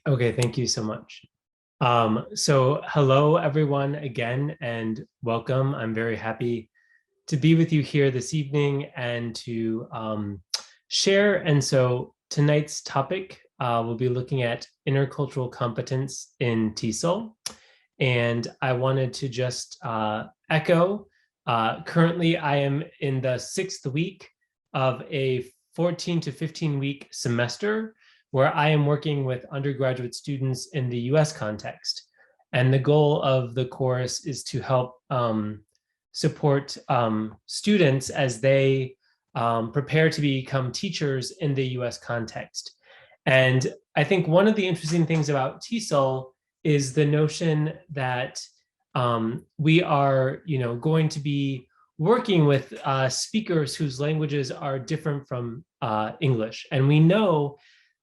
Okay, thank you so much. So hello everyone again and welcome. I'm very happy to be with you here this evening and to share. And so tonight's topic, we'll be looking at intercultural competence in TESOL. And I wanted to just echo, currently I am in the 6th week of a 14 to 15 week semester where I am working with undergraduate students in the US context. And the goal of the course is to help support students as they prepare to become teachers in the US context. And I think one of the interesting things about TESOL is the notion that we are, going to be working with speakers whose languages are different from English. And we know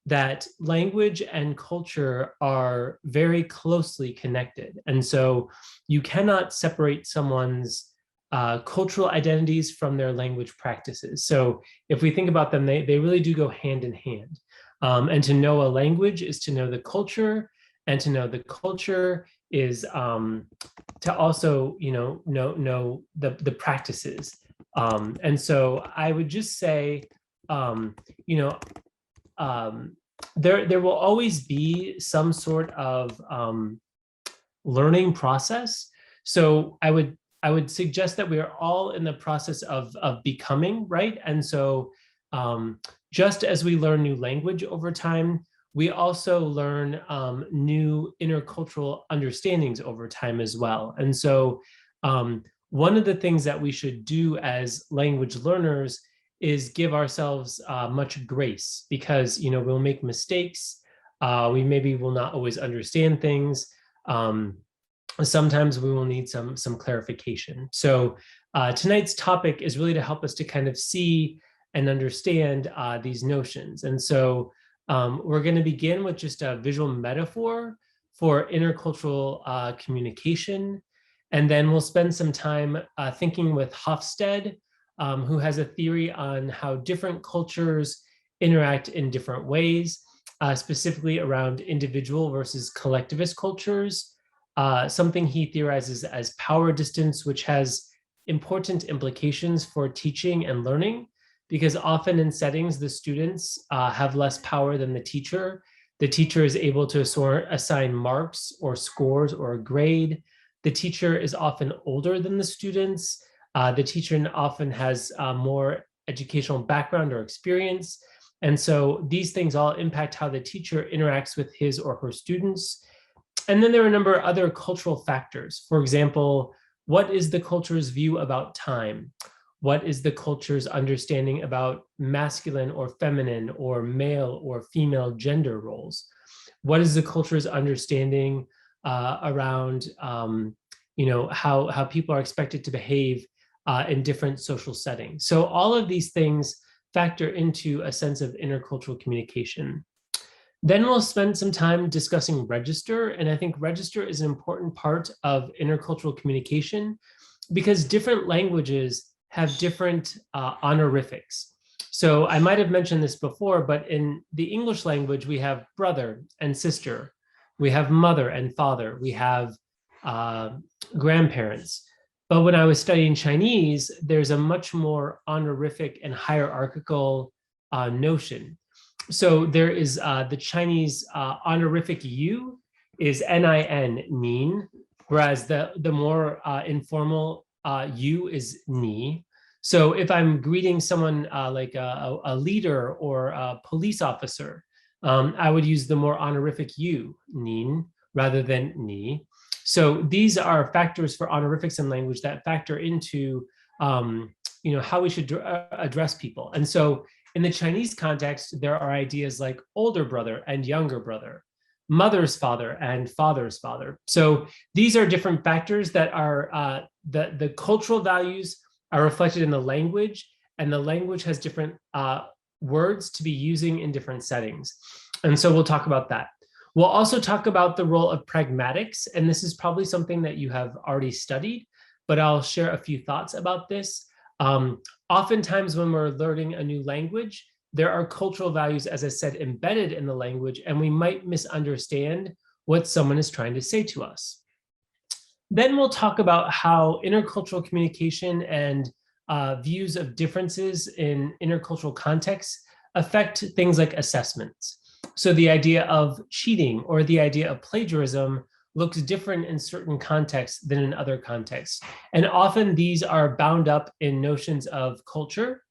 that language and culture are very closely connected. And so you cannot separate someone's cultural identities from their language practices. So if we think about them, they really do go hand in hand. And to know a language is to know the culture, and to know the culture is to also, know the practices. And so I would just say, there will always be some sort of learning process. So I would suggest that we are all in the process of becoming, right? And so just as we learn new language over time, we also learn new intercultural understandings over time as well. And so one of the things that we should do as language learners is give ourselves much grace, because we'll make mistakes. We maybe will not always understand things. Sometimes we will need some clarification. So tonight's topic is really to help us to kind of see and understand these notions. And so we're going to begin with just a visual metaphor for intercultural communication. And then we'll spend some time thinking with Hofstede, who has a theory on how different cultures interact in different ways, specifically around individual versus collectivist cultures, something he theorizes as power distance, which has important implications for teaching and learning, because often in settings, the students have less power than the teacher. The teacher is able to assign marks or scores or a grade. The teacher is often older than the students. The teacher often has more educational background or experience. And so these things all impact how the teacher interacts with his or her students. And then there are a number of other cultural factors. For example, what is the culture's view about time? What is the culture's understanding about masculine or feminine or male or female gender roles? What is the culture's understanding around how people are expected to behave in different social settings? So all of these things factor into a sense of intercultural communication. Then we'll spend some time discussing register. And I think register is an important part of intercultural communication because different languages have different honorifics. So I might have mentioned this before, but in the English language, we have brother and sister. We have mother and father. We have grandparents. But when I was studying Chinese, there's a much more honorific and hierarchical notion. So there is the Chinese honorific you is nin, nin, whereas the more informal you is ni. So if I'm greeting someone like a leader or a police officer, I would use the more honorific you, nin, rather than ni. So these are factors for honorifics in language that factor into how we should address people. And so in the Chinese context, there are ideas like older brother and younger brother, mother's father and father's father. So these are different factors that are the cultural values are reflected in the language, and the language has different words to be using in different settings. And so we'll talk about that. We'll also talk about the role of pragmatics, and this is probably something that you have already studied, but I'll share a few thoughts about this. Oftentimes when we're learning a new language, there are cultural values, as I said, embedded in the language, and we might misunderstand what someone is trying to say to us. Then we'll talk about how intercultural communication and views of differences in intercultural contexts affect things like assessments. So the idea of cheating or the idea of plagiarism looks different in certain contexts than in other contexts. And often these are bound up in notions of culture.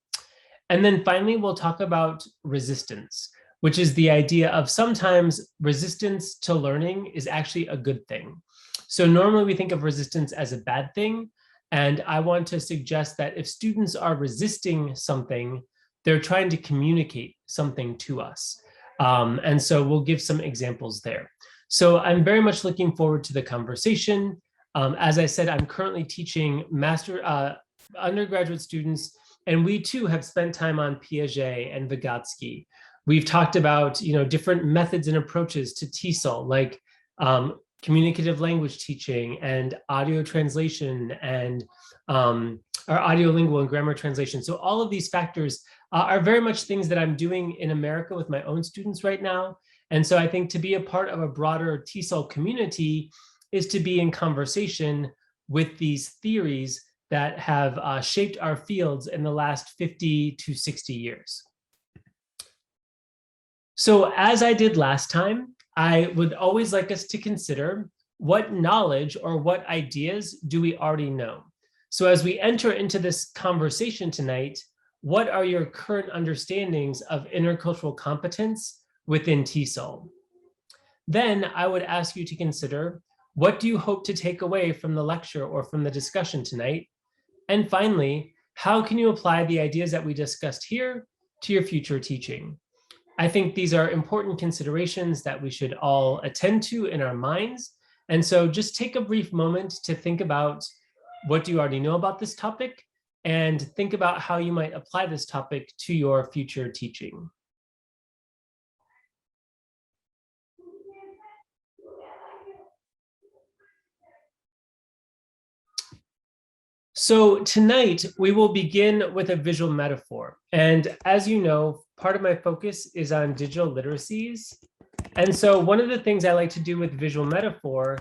And then finally, we'll talk about resistance, which is the idea of sometimes resistance to learning is actually a good thing. So normally we think of resistance as a bad thing. And I want to suggest that if students are resisting something, they're trying to communicate something to us. And so we'll give some examples there. So I'm very much looking forward to the conversation. As I said, I'm currently teaching undergraduate students, and we too have spent time on Piaget and Vygotsky. We've talked about different methods and approaches to TESOL, like communicative language teaching and audio translation and or audiolingual and grammar translation. So all of these factors are very much things that I'm doing in America with my own students right now. And so I think to be a part of a broader TESOL community is to be in conversation with these theories that have shaped our fields in the last 50 to 60 years. So as I did last time, I would always like us to consider what knowledge or what ideas do we already know. So as we enter into this conversation tonight, what are your current understandings of intercultural competence within TESOL? Then I would ask you to consider, what do you hope to take away from the lecture or from the discussion tonight? And finally, how can you apply the ideas that we discussed here to your future teaching? I think these are important considerations that we should all attend to in our minds. And so just take a brief moment to think about what do you already know about this topic, and think about how you might apply this topic to your future teaching. So tonight we will begin with a visual metaphor. And as you know, part of my focus is on digital literacies. And so one of the things I like to do with visual metaphor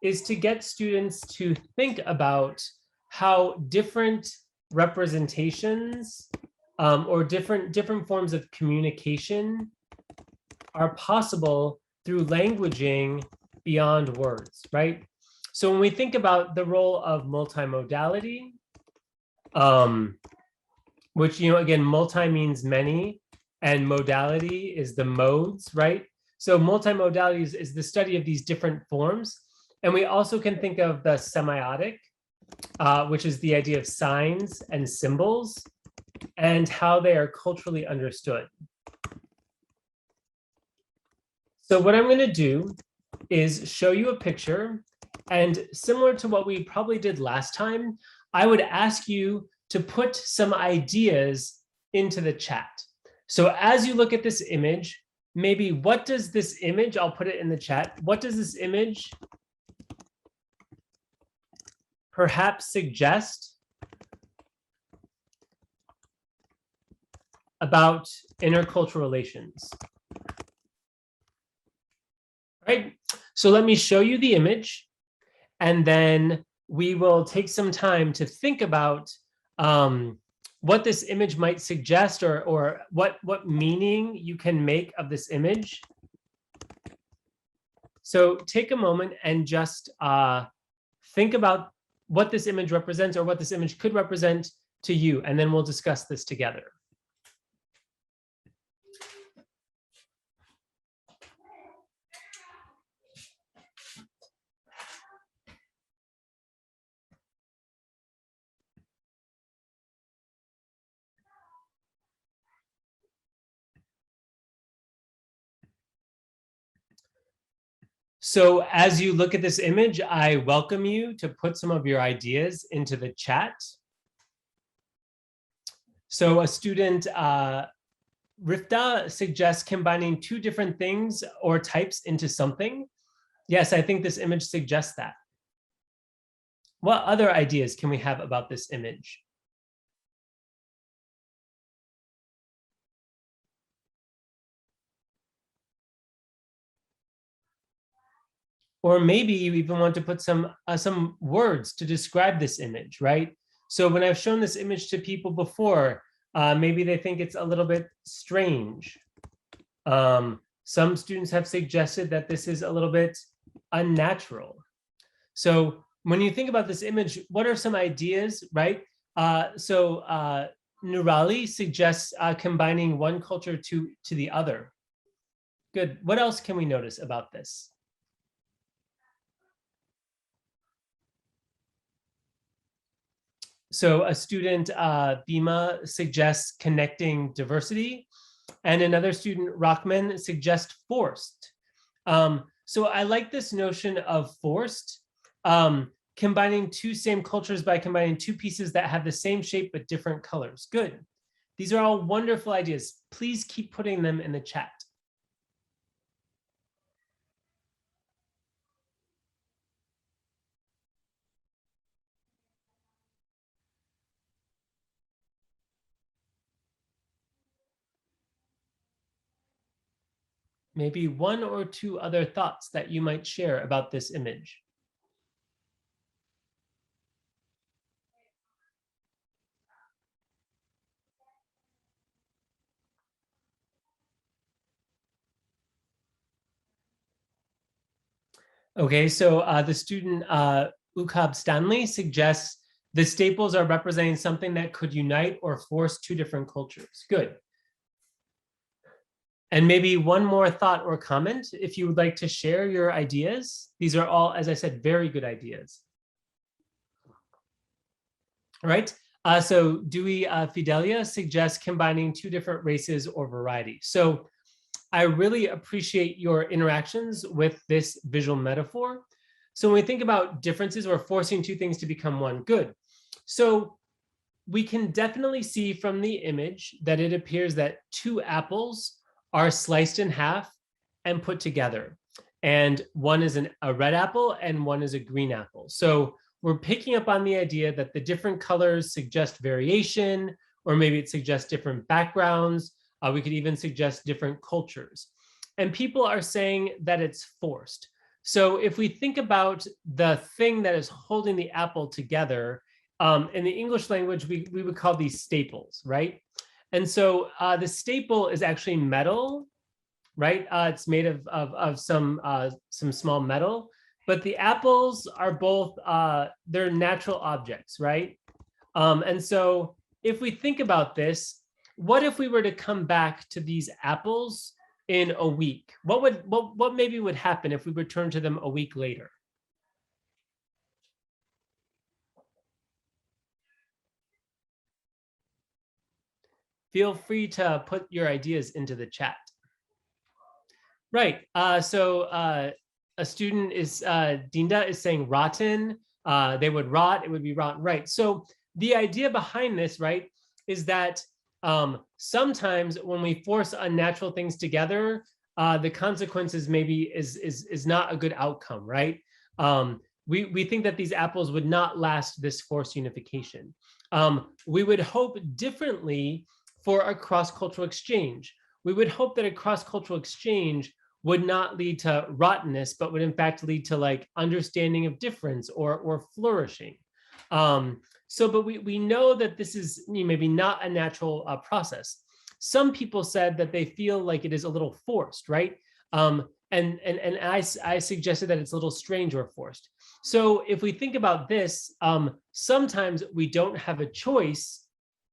is to get students to think about how different representations or different forms of communication are possible through languaging beyond words, right? So when we think about the role of multimodality, which, again, multi means many, and modality is the modes, right? So multimodality is the study of these different forms. And we also can think of the semiotic, which is the idea of signs and symbols and how they are culturally understood. So what I'm going to do is show you a picture. And similar to what we probably did last time, I would ask you to put some ideas into the chat. So as you look at this image, maybe what does this image, I'll put it in the chat, what does this image perhaps suggest about intercultural relations? Right? So let me show you the image, and then we will take some time to think about what this image might suggest, or what meaning you can make of this image. So take a moment and just think about what this image represents or what this image could represent to you, and then we'll discuss this together. So as you look at this image, I welcome you to put some of your ideas into the chat. So a student, Rifta, suggests combining two different things or types into something. Yes, I think this image suggests that. What other ideas can we have about this image? Or maybe you even want to put some words to describe this image, right? So when I've shown this image to people before, maybe they think it's a little bit strange. Some students have suggested that this is a little bit unnatural. So when you think about this image, what are some ideas, right? Nurali suggests combining one culture to the other. Good. What else can we notice about this? So a student, Bima, suggests connecting diversity, and another student, Rockman, suggests forced. So I like this notion of forced, combining two same cultures by combining two pieces that have the same shape but different colors. Good. These are all wonderful ideas. Please keep putting them in the chat. Maybe one or two other thoughts that you might share about this image. Okay, so the student Ukab Stanley suggests the staples are representing something that could unite or force two different cultures. Good. And maybe one more thought or comment if you would like to share your ideas. These are all, as I said, very good ideas. All right. So Dewey Fidelia suggests combining two different races or varieties. So I really appreciate your interactions with this visual metaphor. So when we think about differences, we're forcing two things to become one. Good. So we can definitely see from the image that it appears that two apples are sliced in half and put together. And one is a red apple and one is a green apple. So we're picking up on the idea that the different colors suggest variation, or maybe it suggests different backgrounds. We could even suggest different cultures. And people are saying that it's forced. So if we think about the thing that is holding the apple together, in the English language, we would call these staples, right? And so the staple is actually metal, right? It's made of some small metal, but the apples are both, they're natural objects, right? And so if we think about this, what if we were to come back to these apples in a week? What maybe would happen if we returned to them a week later? Feel free to put your ideas into the chat. Right. So a student is, Dinda is saying rotten. They would rot. It would be rotten. Right. So the idea behind this, right, is that sometimes when we force unnatural things together, the consequences maybe is not a good outcome, right? We think that these apples would not last this forced unification. We would hope differently for a cross-cultural exchange. We would hope that a cross-cultural exchange would not lead to rottenness, but would in fact lead to like understanding of difference or flourishing. But we know that this is maybe not a natural process. Some people said that they feel like it is a little forced, right? And I suggested that it's a little strange or forced. So if we think about this, sometimes we don't have a choice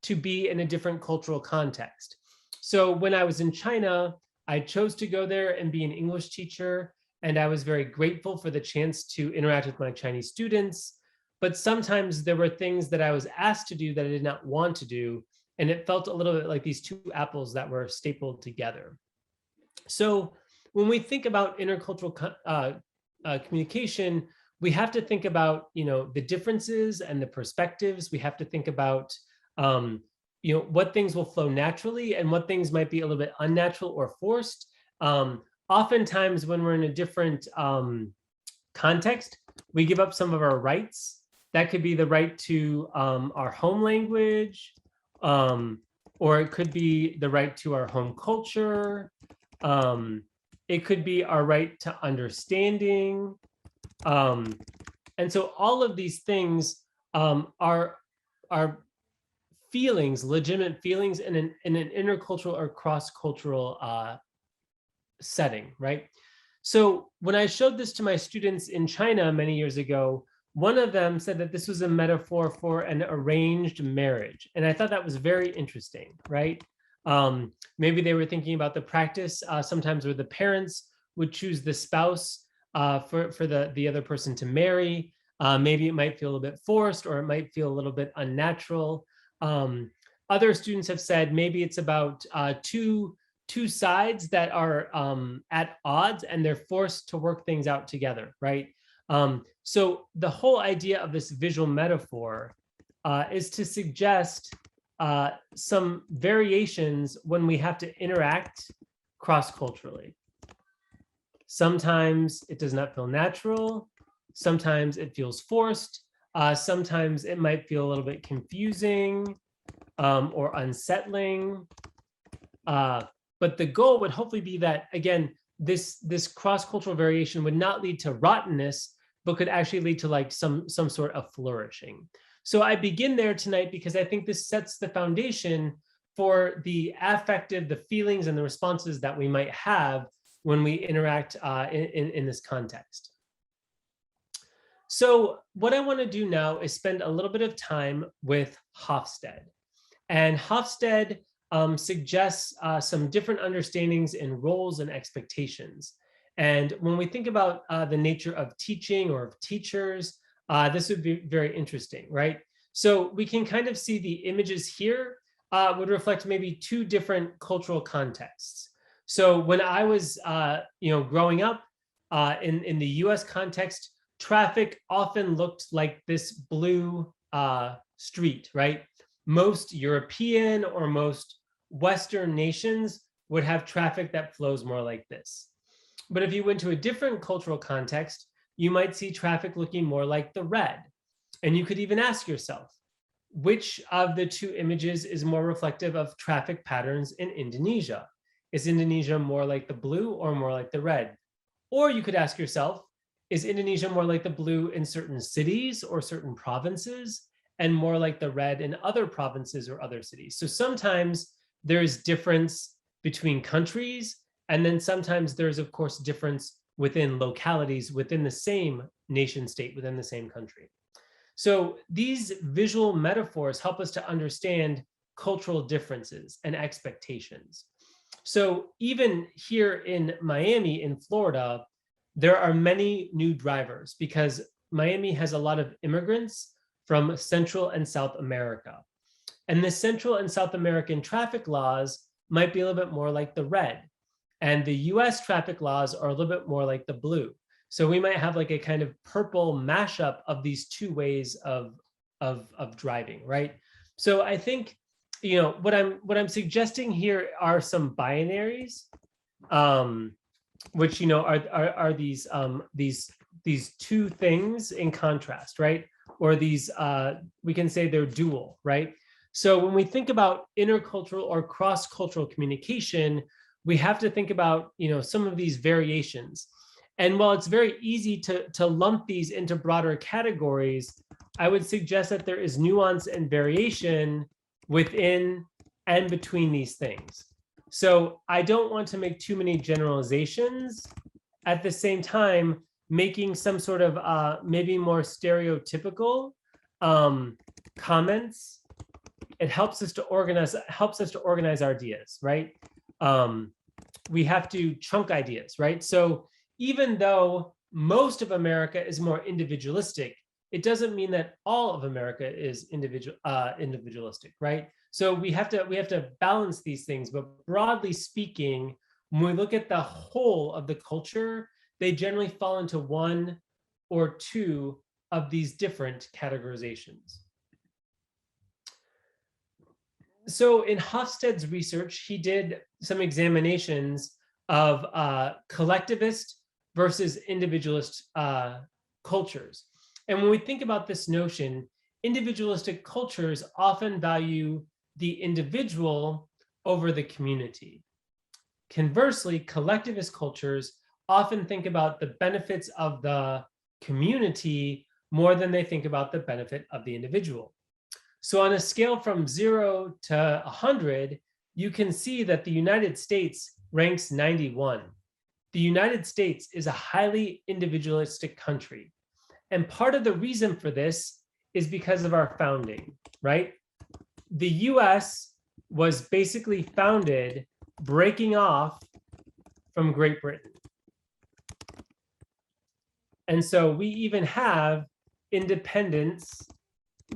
to be in a different cultural context. So when I was in China, I chose to go there and be an English teacher, and I was very grateful for the chance to interact with my Chinese students. But sometimes there were things that I was asked to do that I did not want to do, and it felt a little bit like these two apples that were stapled together. So when we think about intercultural communication, we have to think about, the differences and the perspectives. We have to think about, what things will flow naturally and what things might be a little bit unnatural or forced. Oftentimes when we're in a different context, we give up some of our rights. That could be the right to our home language, or it could be the right to our home culture. It could be our right to understanding. And so all of these things are feelings, legitimate feelings in an intercultural or cross-cultural setting, right? So when I showed this to my students in China many years ago, one of them said that this was a metaphor for an arranged marriage. And I thought that was very interesting, right? Maybe they were thinking about the practice sometimes where the parents would choose the spouse for the other person to marry. Maybe it might feel a little bit forced, or it might feel a little bit unnatural. Other students have said maybe it's about two sides that are at odds and they're forced to work things out together, right? So the whole idea of this visual metaphor is to suggest some variations when we have to interact cross-culturally. Sometimes it does not feel natural. Sometimes it feels forced. Sometimes it might feel a little bit confusing or unsettling. But the goal would hopefully be that, again, this cross-cultural variation would not lead to rottenness, but could actually lead to like some sort of flourishing. So I begin there tonight because I think this sets the foundation for the affective, the feelings and the responses that we might have when we interact in this context. So what I want to do now is spend a little bit of time with Hofstede. And Hofstede suggests some different understandings in roles and expectations. And when we think about the nature of teaching or of teachers, this would be very interesting, right? So we can kind of see the images here would reflect maybe two different cultural contexts. So when I was growing up in the US context, traffic often looked like this blue street, right? Most European or most Western nations would have traffic that flows more like this. But if you went to a different cultural context, you might see traffic looking more like the red. And you could even ask yourself, which of the two images is more reflective of traffic patterns in Indonesia? Is Indonesia more like the blue or more like the red? Or you could ask yourself, is Indonesia more like the blue in certain cities or certain provinces, and more like the red in other provinces or other cities? So sometimes there's difference between countries, and then sometimes there's, of course, difference within localities within the same nation state, within the same country. So these visual metaphors help us to understand cultural differences and expectations. So even here in Miami, in Florida, there are many new drivers because Miami has a lot of immigrants from Central and South America. And the Central and South American traffic laws might be a little bit more like the red. And the US traffic laws are a little bit more like the blue. So we might have like a kind of purple mashup of these two ways of driving, right? So I think, what I'm suggesting here are some binaries, which are these two things in contrast, right? Or these we can say they're dual, right? So when we think about intercultural or cross-cultural communication, we have to think about some of these variations. And while it's very easy to lump these into broader categories, I would suggest that there is nuance and variation within and between these things. So I don't want to make too many generalizations. At the same time, making some sort of maybe more stereotypical comments, it helps us to organize our ideas, right? We have to chunk ideas, right? So even though most of America is more individualistic, it doesn't mean that all of America is individualistic, right? So we have to balance these things. But broadly speaking, when we look at the whole of the culture, they generally fall into one or two of these different categorizations. So in Hofstede's research, he did some examinations of collectivist versus individualist cultures. And when we think about this notion, individualistic cultures often value the individual over the community. Conversely, collectivist cultures often think about the benefits of the community more than they think about the benefit of the individual. So on a scale from 0 to 100, you can see that the United States ranks 91. The United States is a highly individualistic country. And part of the reason for this is because of our founding, right? The US was basically founded breaking off from Great Britain. And so we even have Independence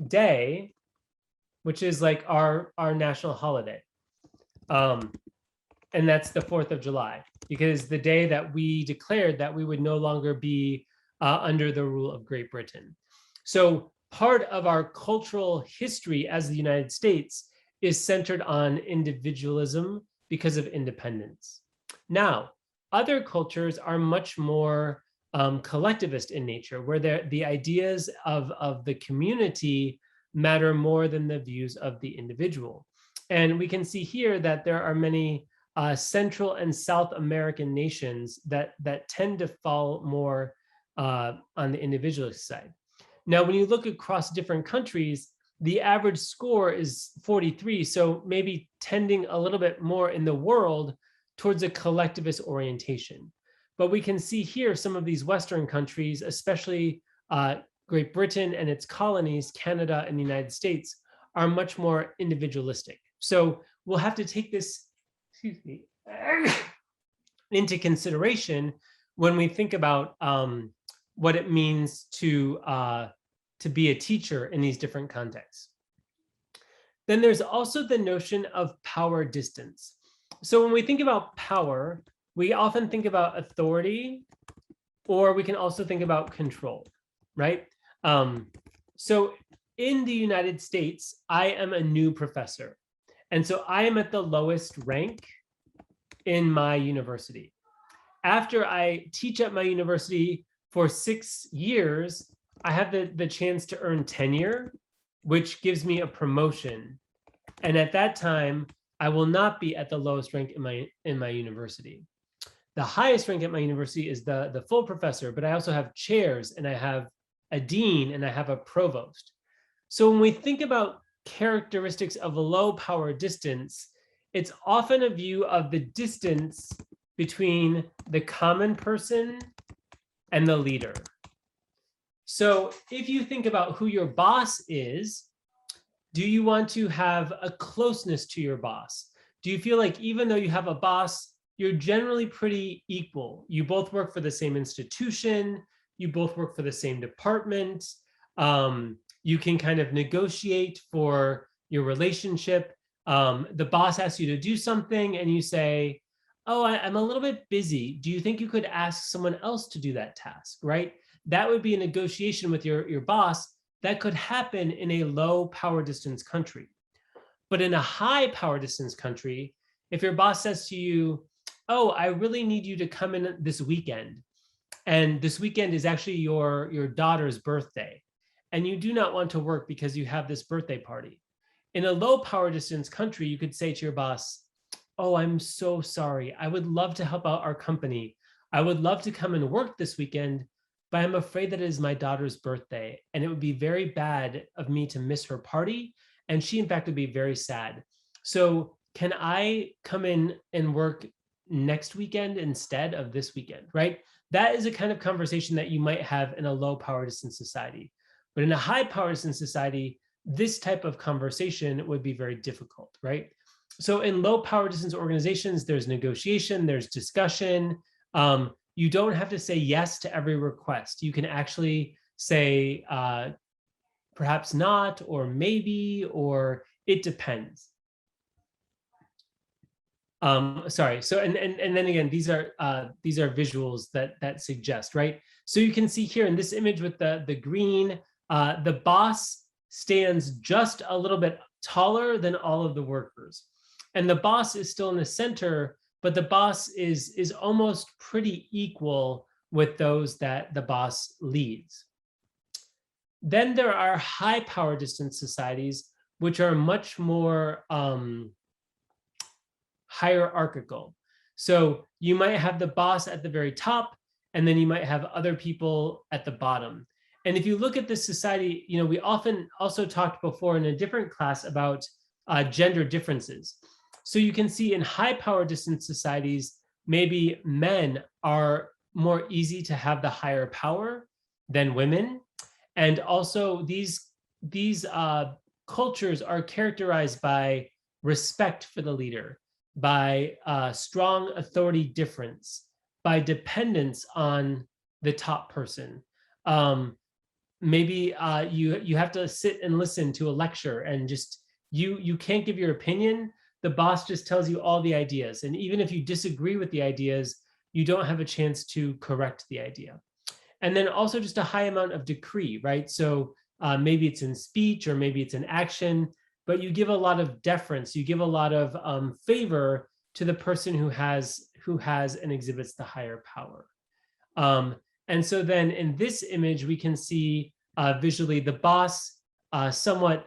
Day, which is like our national holiday. And that's the 4th of July, because the day that we declared that we would no longer be under the rule of Great Britain. So part of our cultural history as the United States is centered on individualism because of independence. Now, other cultures are much more collectivist in nature, where the ideas of the community matter more than the views of the individual. And we can see here that there are many Central and South American nations that tend to fall more on the individualist side. Now, when you look across different countries, the average score is 43, so maybe tending a little bit more in the world towards a collectivist orientation. But we can see here some of these Western countries, especially Great Britain and its colonies, Canada and the United States, are much more individualistic. So we'll have to take this, excuse me, into consideration when we think about what it means to be a teacher in these different contexts. Then there's also the notion of power distance. So when we think about power, we often think about authority, or we can also think about control, right? So in the United States, I am a new professor. And so I am at the lowest rank in my university. After I teach at my university for 6 years, I have the chance to earn tenure, which gives me a promotion. And at that time, I will not be at the lowest rank in my university. The highest rank at my university is the full professor, but I also have chairs, and I have a dean, and I have a provost. So when we think about characteristics of a low power distance, it's often a view of the distance between the common person and the leader. So if you think about who your boss is, do you want to have a closeness to your boss? Do you feel like even though you have a boss, you're generally pretty equal? You both work for the same institution, you both work for the same department, you can kind of negotiate for your relationship. The boss asks you to do something and you say, oh, I'm a little bit busy. Do you think you could ask someone else to do that task, right? That would be a negotiation with your boss that could happen in a low power distance country. But in a high power distance country, if your boss says to you, oh, I really need you to come in this weekend, and this weekend is actually your daughter's birthday, and you do not want to work because you have this birthday party. In a low power distance country, you could say to your boss, oh, I'm so sorry. I would love to help out our company. I would love to come and work this weekend, but I'm afraid that it is my daughter's birthday, and it would be very bad of me to miss her party, and she, in fact, would be very sad. So can I come in and work next weekend instead of this weekend, right? That is a kind of conversation that you might have in a low power distance society. But in a high power distance society, this type of conversation would be very difficult, right? So in low power distance organizations, there's negotiation, there's discussion. You don't have to say yes to every request. You can actually say perhaps not, or maybe, or it depends. Sorry. So and then again, these are visuals that suggest, right? So you can see here in this image with the green, the boss stands just a little bit taller than all of the workers, and the boss is still in the center, but the boss is almost pretty equal with those that the boss leads. Then there are high power distance societies, which are much more hierarchical. So you might have the boss at the very top, and then you might have other people at the bottom. And if you look at this society, we often also talked before in a different class about gender differences. So you can see in high power distance societies, maybe men are more easy to have the higher power than women. And also these cultures are characterized by respect for the leader, by strong authority difference, by dependence on the top person. Maybe you have to sit and listen to a lecture, and just you can't give your opinion. The boss just tells you all the ideas, and even if you disagree with the ideas, you don't have a chance to correct the idea. And then also just a high amount of decree, right? So maybe it's in speech or maybe it's in action, but you give a lot of deference, you give a lot of favor to the person who has and exhibits the higher power. And so then in this image, we can see visually the boss somewhat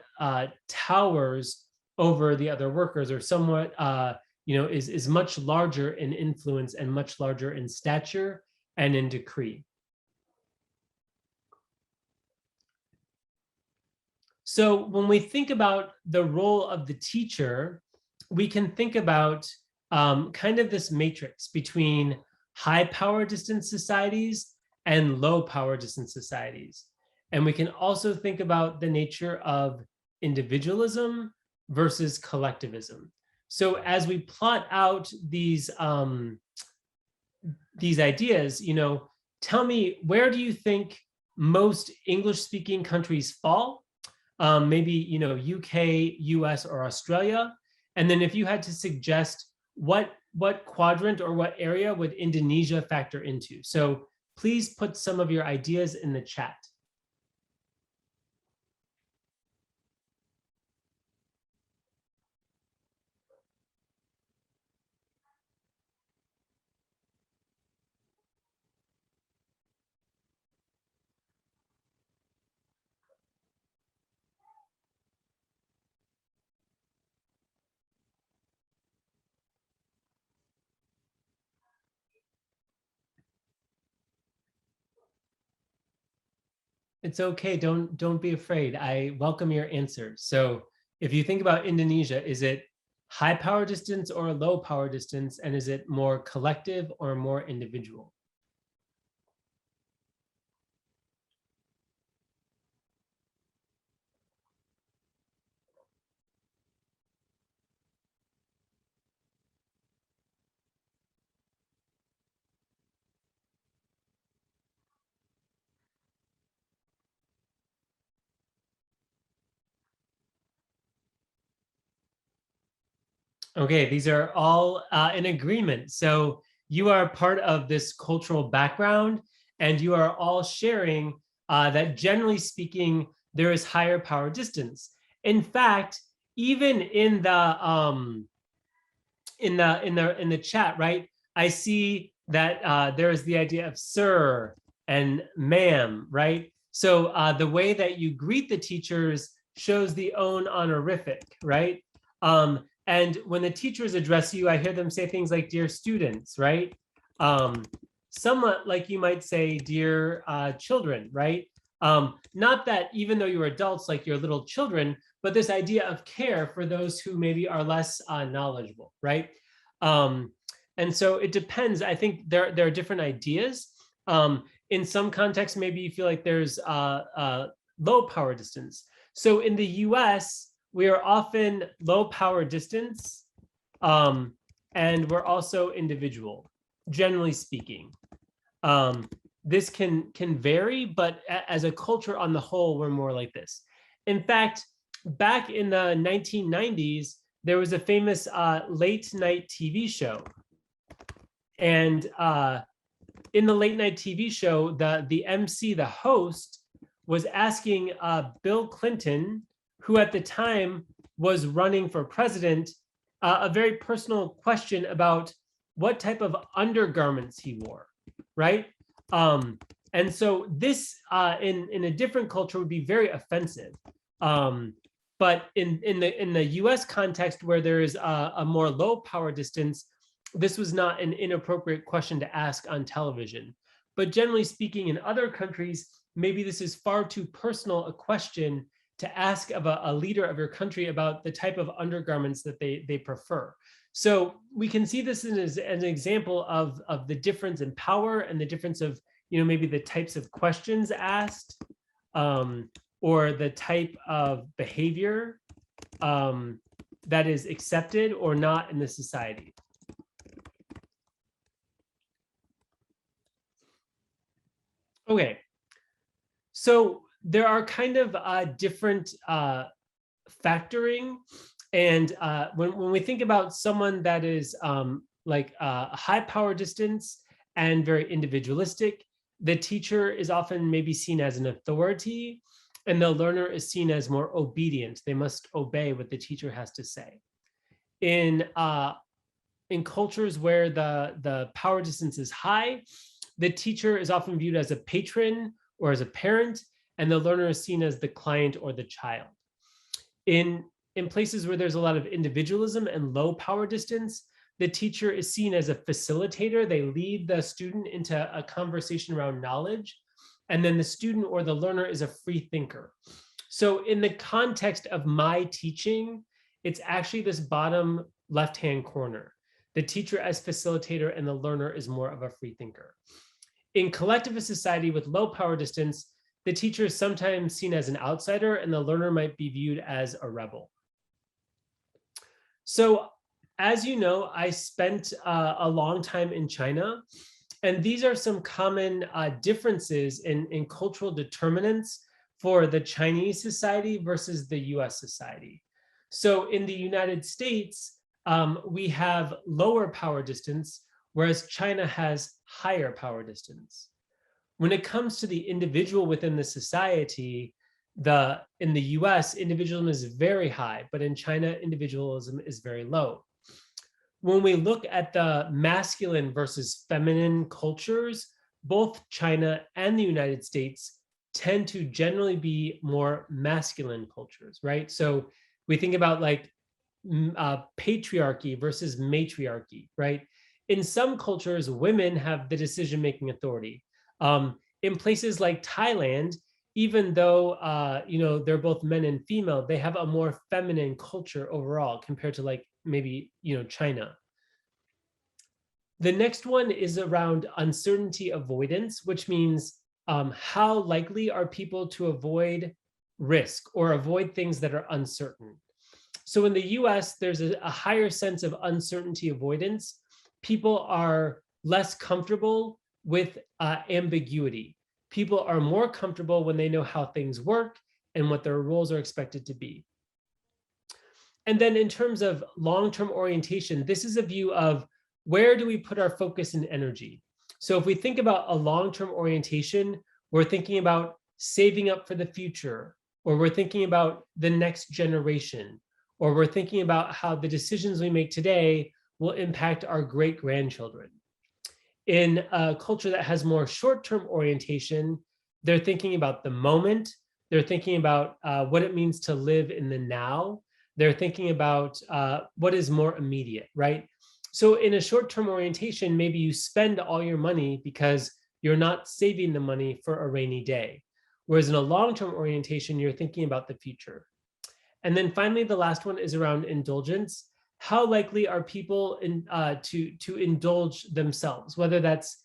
towers over the other workers, or somewhat is much larger in influence and much larger in stature and in decree. So when we think about the role of the teacher, we can think about kind of this matrix between high power distance societies and low power distance societies. And we can also think about the nature of individualism versus collectivism. So as we plot out these ideas, tell me, where do you think most English-speaking countries fall? Maybe UK, US, or Australia. And then if you had to suggest what quadrant or what area would Indonesia factor into? So please put some of your ideas in the chat. It's okay. Don't be afraid. I welcome your answers. So if you think about Indonesia, is it high power distance or low power distance? And is it more collective or more individual? Okay, these are all in agreement. So you are part of this cultural background, and you are all sharing that generally speaking, there is higher power distance. In fact, even in the chat, right? I see that there is the idea of sir and ma'am, right? So the way that you greet the teachers shows the own honorific, right? And when the teachers address you, I hear them say things like dear students, right? Somewhat like you might say dear children, right? Not that even though you're adults, like you're little children, but this idea of care for those who maybe are less knowledgeable, right? And so it depends. I think there are different ideas. In some contexts, maybe you feel like there's low power distance. So in the US, we are often low power distance, and we're also individual, generally speaking. This can vary, but as a culture on the whole, we're more like this. In fact, back in the 1990s, there was a famous late night TV show. And in the late night TV show, the MC, the host, was asking Bill Clinton, who at the time was running for president, a very personal question about what type of undergarments he wore, right? And so this, in a different culture, would be very offensive. But in the US context, where there is a more low power distance, this was not an inappropriate question to ask on television. But generally speaking, in other countries, maybe this is far too personal a question to ask of a leader of your country about the type of undergarments that they prefer. So we can see this as an example of the difference in power and the difference of, maybe the types of questions asked, or the type of behavior that is accepted or not in the society. Okay, so there are kind of different factoring, and when we think about someone that is like a high power distance and very individualistic, the teacher is often maybe seen as an authority, and the learner is seen as more obedient. They must obey what the teacher has to say. In cultures where the power distance is high, the teacher is often viewed as a patron or as a parent, and the learner is seen as the client or the child. In places where there's a lot of individualism and low power distance, the teacher is seen as a facilitator. They lead the student into a conversation around knowledge, and then the student or the learner is a free thinker. So in the context of my teaching, it's actually this bottom left-hand corner. The teacher as facilitator and the learner is more of a free thinker. In collectivist society with low power distance, the teacher is sometimes seen as an outsider and the learner might be viewed as a rebel. So as you know, I spent a long time in China, and these are some common differences in cultural determinants for the Chinese society versus the US society. So in the United States, we have lower power distance, whereas China has higher power distance. When it comes to the individual within the society, in the US, individualism is very high, but in China, individualism is very low. When we look at the masculine versus feminine cultures, both China and the United States tend to generally be more masculine cultures, right? So we think about like patriarchy versus matriarchy, right? In some cultures, women have the decision-making authority. In places like Thailand, even though they're both men and female, they have a more feminine culture overall compared to like maybe China. The next one is around uncertainty avoidance, which means how likely are people to avoid risk or avoid things that are uncertain. So in the US, there's a higher sense of uncertainty avoidance. People are less comfortable with ambiguity. People are more comfortable when they know how things work and what their roles are expected to be. And then in terms of long-term orientation, this is a view of where do we put our focus and energy? So if we think about a long-term orientation, we're thinking about saving up for the future, or we're thinking about the next generation, or we're thinking about how the decisions we make today will impact our great-grandchildren. In a culture that has more short-term orientation, they're thinking about the moment, they're thinking about what it means to live in the now, they're thinking about what is more immediate, right? So in a short-term orientation, maybe you spend all your money because you're not saving the money for a rainy day. Whereas in a long-term orientation, you're thinking about the future. And then finally, the last one is around indulgence. How likely are people to indulge themselves, whether that's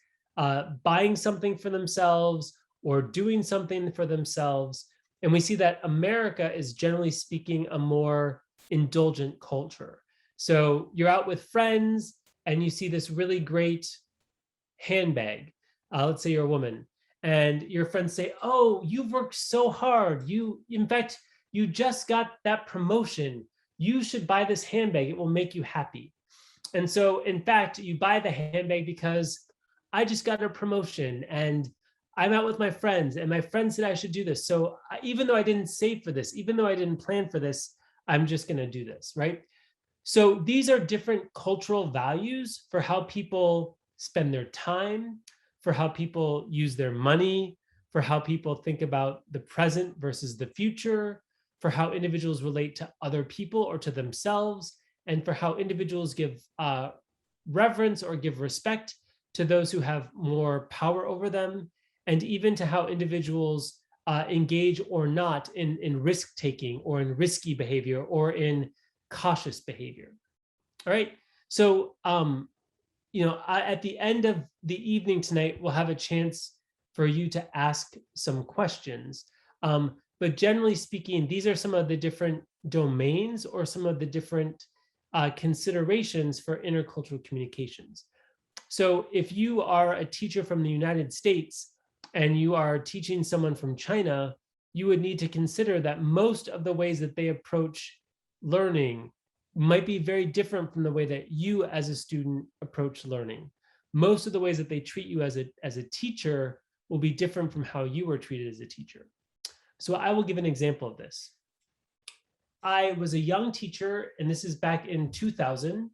buying something for themselves or doing something for themselves? And we see that America is generally speaking a more indulgent culture. So you're out with friends and you see this really great handbag. Let's say you're a woman, and your friends say, "Oh, you've worked so hard. In fact, you just got that promotion. You should buy this handbag. It will make you happy." And so, in fact, you buy the handbag because I just got a promotion and I'm out with my friends and my friend said I should do this. So even though I didn't save for this, even though I didn't plan for this, I'm just going to do this, right? So these are different cultural values for how people spend their time, for how people use their money, for how people think about the present versus the future, for how individuals relate to other people or to themselves, and for how individuals give reverence or give respect to those who have more power over them, and even to how individuals engage or not in risk-taking or in risky behavior or in cautious behavior. All right, so at the end of the evening tonight, we'll have a chance for you to ask some questions. But generally speaking, these are some of the different domains or some of the different considerations for intercultural communications. So if you are a teacher from the United States and you are teaching someone from China, you would need to consider that most of the ways that they approach learning might be very different from the way that you as a student approach learning. Most of the ways that they treat you as a teacher will be different from how you were treated as a teacher. So I will give an example of this. I was a young teacher, and this is back in 2000,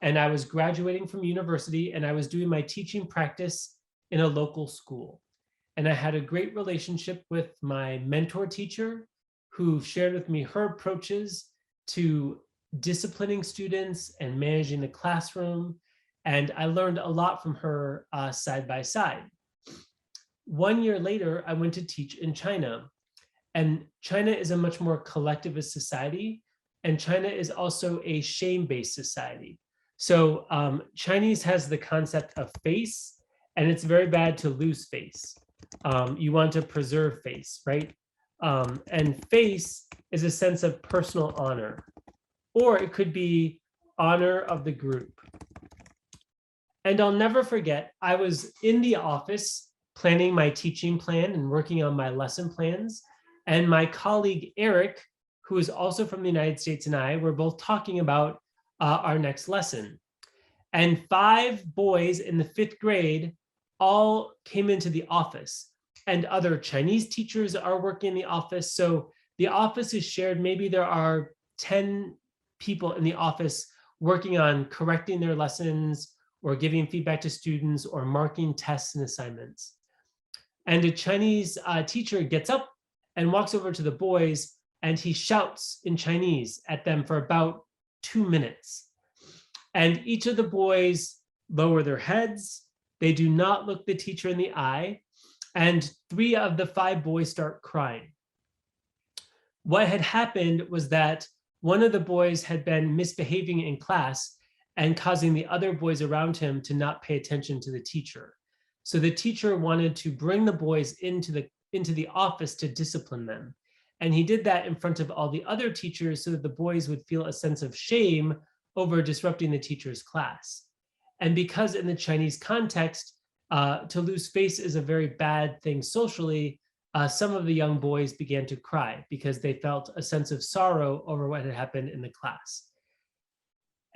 and I was graduating from university, and I was doing my teaching practice in a local school. And I had a great relationship with my mentor teacher, who shared with me her approaches to disciplining students and managing the classroom. And I learned a lot from her side by side. 1 year later, I went to teach in China. And China is a much more collectivist society. And China is also a shame-based society. So Chinese has the concept of face, and it's very bad to lose face. You want to preserve face, right? And face is a sense of personal honor, or it could be honor of the group. And I'll never forget, I was in the office planning my teaching plan and working on my lesson plans. And my colleague, Eric, who is also from the United States, and I were both talking about our next lesson. And 5 boys in the 5th grade all came into the office, and other Chinese teachers are working in the office. So the office is shared. Maybe there are 10 people in the office working on correcting their lessons or giving feedback to students or marking tests and assignments. And a Chinese teacher gets up and walks over to the boys, and he shouts in Chinese at them for about 2 minutes. And each of the boys lower their heads. They do not look the teacher in the eye. And 3 of the 5 boys start crying. What had happened was that one of the boys had been misbehaving in class and causing the other boys around him to not pay attention to the teacher. So the teacher wanted to bring the boys into the office to discipline them. And he did that in front of all the other teachers so that the boys would feel a sense of shame over disrupting the teacher's class. And because in the Chinese context, to lose face is a very bad thing socially, some of the young boys began to cry because they felt a sense of sorrow over what had happened in the class.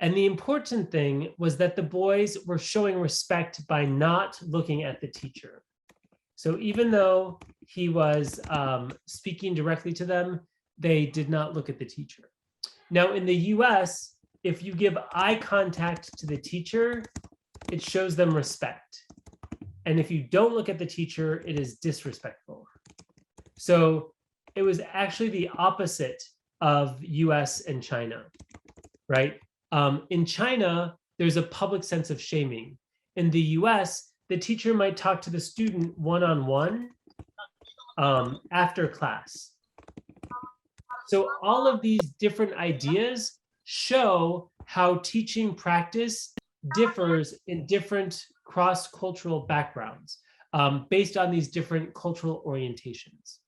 And the important thing was that the boys were showing respect by not looking at the teacher. So even though he was speaking directly to them, they did not look at the teacher. Now in the US, if you give eye contact to the teacher, it shows them respect. And if you don't look at the teacher, it is disrespectful. So it was actually the opposite of US and China, right? In China, there's a public sense of shaming. In the US, the teacher might talk to the student one-on-one after class. So all of these different ideas show how teaching practice differs in different cross-cultural backgrounds based on these different cultural orientations.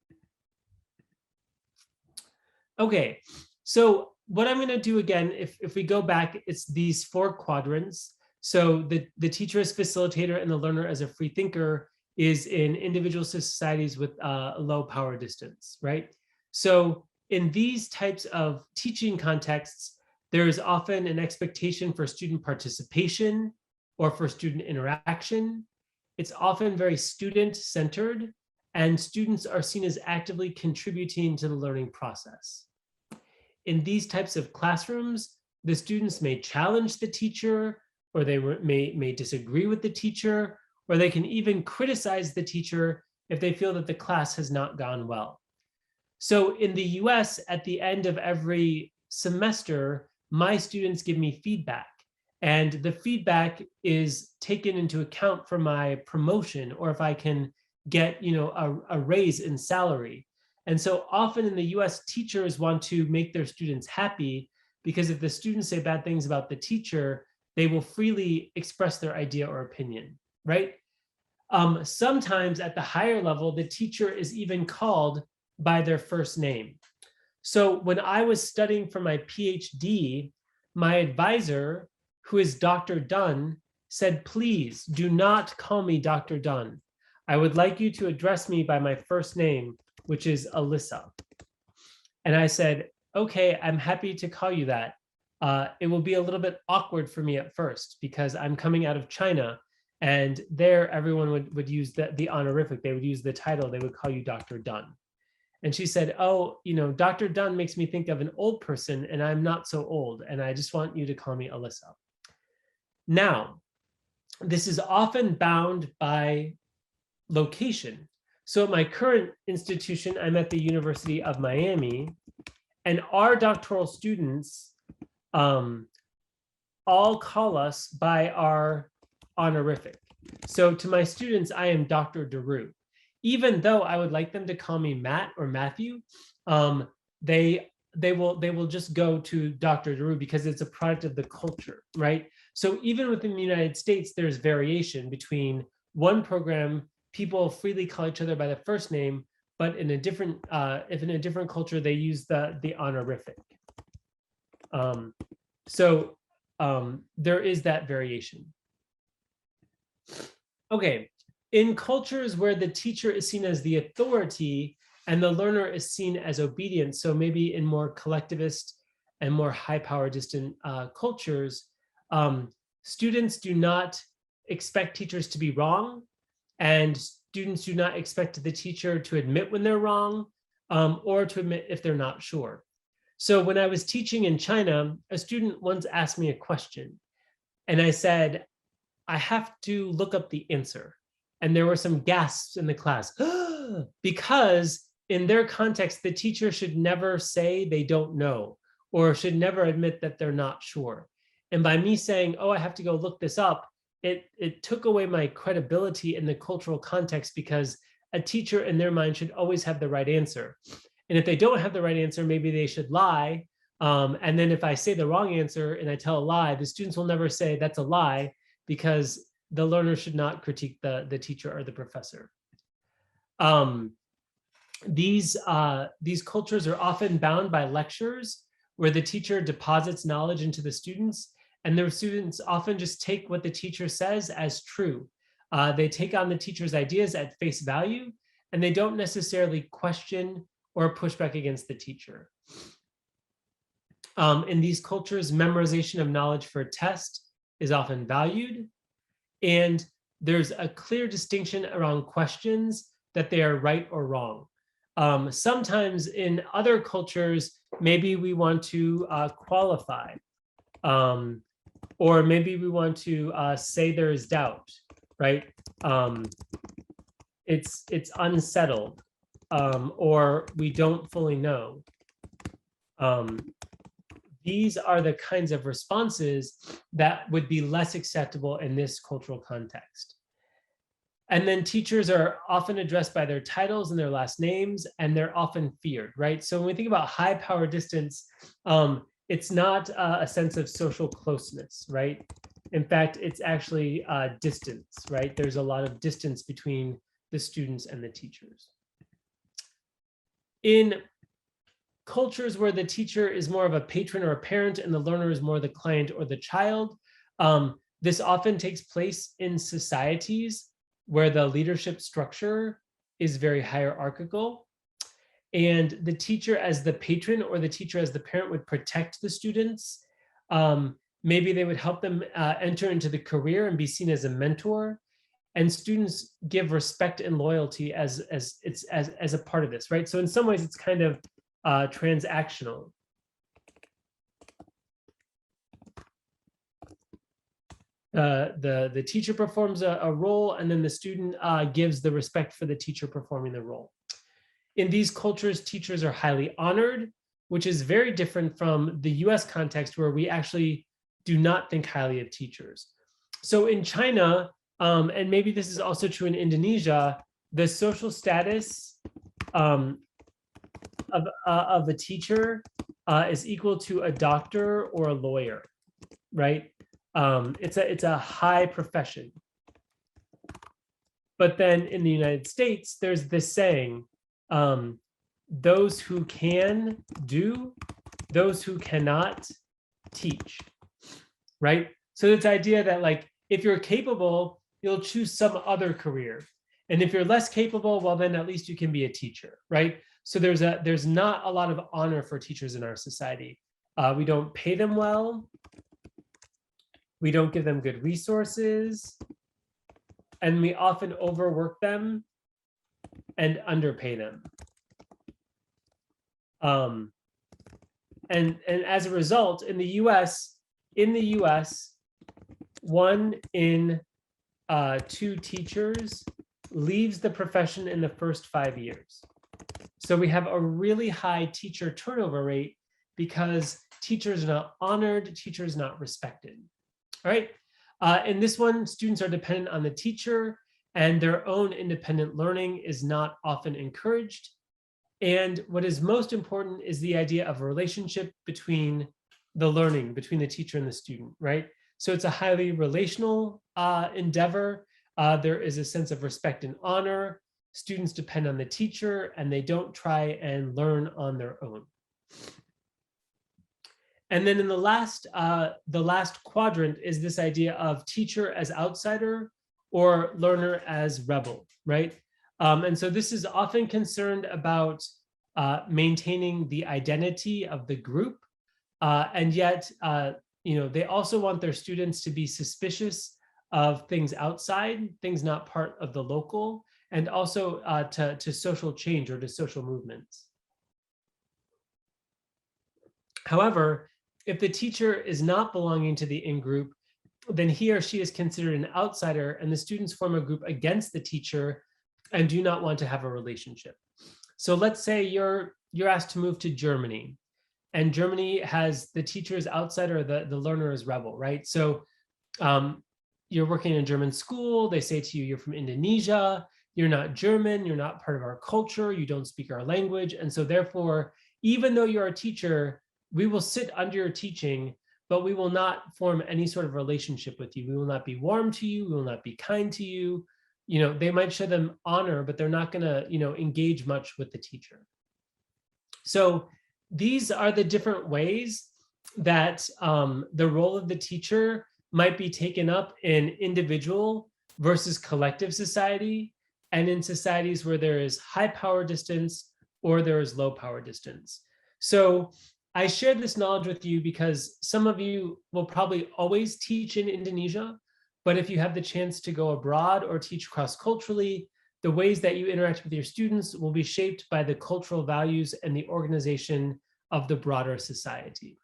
Okay, so what I'm going to do again, if we go back, it's these 4 quadrants. So the teacher as facilitator and the learner as a free thinker is in individual societies with a low power distance, right? So in these types of teaching contexts, there is often an expectation for student participation or for student interaction. It's often very student-centered, and students are seen as actively contributing to the learning process. In these types of classrooms, the students may challenge the teacher, or they may disagree with the teacher, or they can even criticize the teacher if they feel that the class has not gone well. So in the US, at the end of every semester, my students give me feedback. And the feedback is taken into account for my promotion, or if I can get, a raise in salary. And so often in the US, teachers want to make their students happy, because if the students say bad things about the teacher, they will freely express their idea or opinion, right? Sometimes at the higher level, the teacher is even called by their first name. So when I was studying for my PhD, my advisor, who is Dr. Dunn, said, please do not call me Dr. Dunn. I would like you to address me by my first name, which is Alyssa. And I said, okay, I'm happy to call you that. It will be a little bit awkward for me at first because I'm coming out of China, and there everyone would use the honorific. They would use the title. They would call you Dr. Dunn. And she said, oh, Dr. Dunn makes me think of an old person, and I'm not so old, and I just want you to call me Alyssa. Now, this is often bound by location. So at my current institution, I'm at the University of Miami, and our doctoral students all call us by our honorific. So to my students, I am Dr. Deroo. Even though I would like them to call me Matt or Matthew, they will just go to Dr. Deroo because it's a product of the culture, right? So even within the United States, there's variation between one program, people freely call each other by the first name, but in a different, if in a different culture, they use the honorific. So there is that variation. Okay, in cultures where the teacher is seen as the authority and the learner is seen as obedient, so maybe in more collectivist and more high power distant cultures, students do not expect teachers to be wrong, and students do not expect the teacher to admit when they're wrong, or to admit if they're not sure. So when I was teaching in China, a student once asked me a question, and I said, I have to look up the answer. And there were some gasps in the class, because in their context, the teacher should never say they don't know, or should never admit that they're not sure. And by me saying, oh, I have to go look this up, it took away my credibility in the cultural context, because a teacher in their mind should always have the right answer. And if they don't have the right answer, maybe they should lie. And then if I say the wrong answer and I tell a lie, the students will never say that's a lie, because the learner should not critique the teacher or the professor. These cultures are often bound by lectures where the teacher deposits knowledge into the students, and the students often just take what the teacher says as true. They take on the teacher's ideas at face value, and they don't necessarily question or push back against the teacher. In these cultures, memorization of knowledge for a test is often valued, and there's a clear distinction around questions that they are right or wrong. Sometimes in other cultures, maybe we want to qualify, or maybe we want to say there is doubt, right? It's unsettled, or we don't fully know. These are the kinds of responses that would be less acceptable in this cultural context. And then teachers are often addressed by their titles and their last names, and they're often feared, right? So when we think about high power distance, it's not a sense of social closeness, right? In fact, it's actually distance, right? There's a lot of distance between the students and the teachers. In cultures where the teacher is more of a patron or a parent and the learner is more the client or the child, this often takes place in societies where the leadership structure is very hierarchical, and the teacher as the patron or the teacher as the parent would protect the students. Maybe they would help them enter into the career and be seen as a mentor, and students give respect and loyalty as a part of this, right? So in some ways it's kind of transactional. The teacher performs a role, and then the student gives the respect for the teacher performing the role. In these cultures, teachers are highly honored, which is very different from the US context, where we actually do not think highly of teachers. So in China, and maybe this is also true in Indonesia, the social status of a teacher is equal to a doctor or a lawyer, right? It's a high profession. But then in the United States, there's this saying, those who can do, those who cannot teach, right? So this idea that like, if you're capable, you'll choose some other career. And if you're less capable, well, then at least you can be a teacher, right? So there's not a lot of honor for teachers in our society. We don't pay them well. We don't give them good resources. And we often overwork them and underpay them. And as a result, in the US, 1 in 2 teachers leaves the profession in the first 5 years. So we have a really high teacher turnover rate because teachers are not honored, teachers are not respected. All right. In this one, students are dependent on the teacher and their own independent learning is not often encouraged. And what is most important is the idea of a relationship between the learning, between the teacher and the student, right? So it's a highly relational endeavor. There is a sense of respect and honor. Students depend on the teacher and they don't try and learn on their own. And then in the last quadrant is this idea of teacher as outsider or learner as rebel, right? And so this is often concerned about maintaining the identity of the group, and yet, they also want their students to be suspicious of things outside, things not part of the local, and also to social change or to social movements. However, if the teacher is not belonging to the in-group, then he or she is considered an outsider and the students form a group against the teacher and do not want to have a relationship. So let's say you're asked to move to Germany and Germany has the teacher as outsider, the learner as rebel, right? So you're working in a German school, they say to you, you're from Indonesia, you're not German, you're not part of our culture, you don't speak our language. And so therefore, even though you're a teacher, we will sit under your teaching, but we will not form any sort of relationship with you. We will not be warm to you. We will not be kind to you. They might show them honor, but they're not going to, engage much with the teacher. So these are the different ways that the role of the teacher might be taken up in individual versus collective society, and in societies where there is high power distance or there is low power distance. So I share this knowledge with you because some of you will probably always teach in Indonesia, but if you have the chance to go abroad or teach cross-culturally, the ways that you interact with your students will be shaped by the cultural values and the organization of the broader society.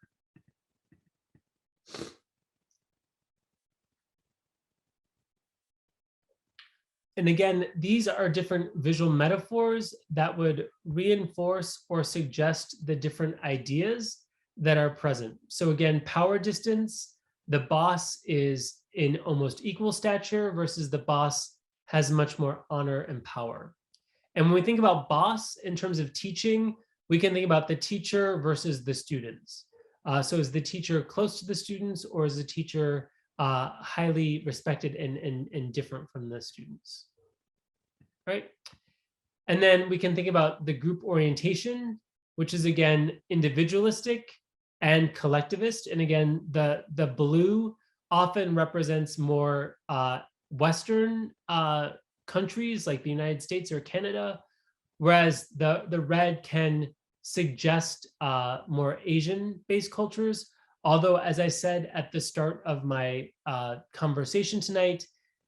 And again, these are different visual metaphors that would reinforce or suggest the different ideas that are present. So again, power distance, the boss is in almost equal stature versus the boss has much more honor and power. And when we think about boss in terms of teaching, we can think about the teacher versus the students. So is the teacher close to the students or is the teacher highly respected and different from the students, right? And then we can think about the group orientation, which is again individualistic and collectivist. And again, the blue often represents more Western countries like the United States or Canada, whereas the red can suggest more Asian-based cultures. Although, as I said at the start of my conversation tonight,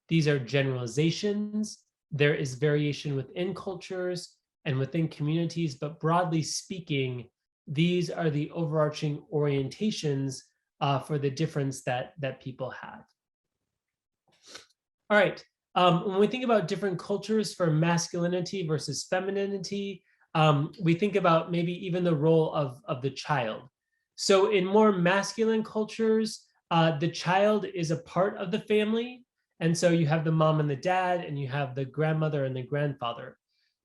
these are generalizations. There is variation within cultures and within communities, but broadly speaking, these are the overarching orientations for the difference that people have. All right, when we think about different cultures for masculinity versus femininity, we think about maybe even the role of the child. So in more masculine cultures, the child is a part of the family. And so you have the mom and the dad, and you have the grandmother and the grandfather.